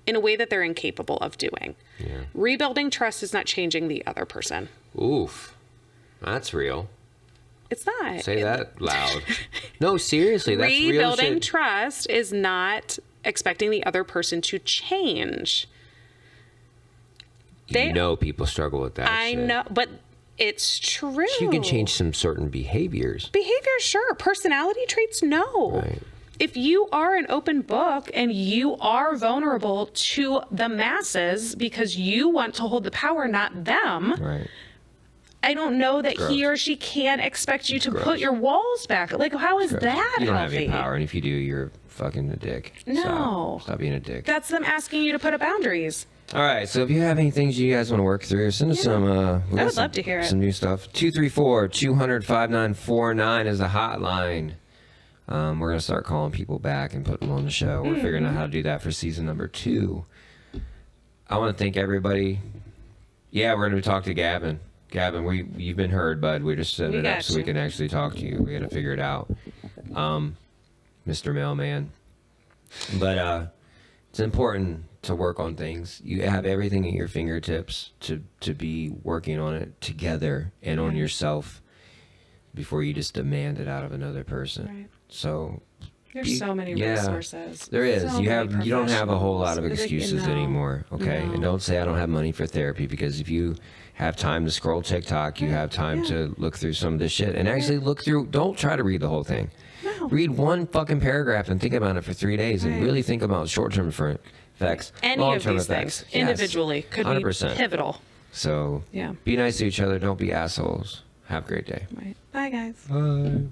in a way that they're incapable of doing. Yeah. Rebuilding trust is not changing the other person. Oof. That's real. It's not. Say that loud. No, seriously, that's real shit. Rebuilding trust is not expecting the other person to change. You know people struggle with that I shit. know, but it's true. You can change some certain behaviors. Behaviors, sure. Personality traits, no. Right. If you are an open book and you are vulnerable to the masses because you want to hold the power, not them, right. I don't know that he or she can expect you to put your walls back. Like, how is that You don't healthy? have any power, and if you do, you're fucking a dick. No. Stop being a dick. That's them asking you to put up boundaries. All right, so if you have any things you guys want to work through, send us some. I would love to hear it. Some new stuff. 234-200-5949 is the hotline. We're going to start calling people back and put them on the show. We're figuring out how to do that for season number 2. I want to thank everybody. Yeah, we're going to talk to Gavin. Gavin, you've been heard, bud. We just set it up so we can actually talk to you. We got to figure it out. Mr. Mailman. But it's important to work on things. You have everything at your fingertips to be working on it together and on yourself before you just demand it out of another person. Right. So there's so many resources. There is. So you don't have a whole lot of professionals. excuses anymore. Okay. No. And don't say I don't have money for therapy, because if you have time to scroll TikTok, you have time to look through some of this shit and actually look through. Don't try to read the whole thing. No. Read one fucking paragraph and think about it for 3 days and really think about short-term effects, long-term effects. Individually could 100%. be pivotal. So be nice to each other. Don't be assholes. Have a great day. Right. Bye, guys. Bye.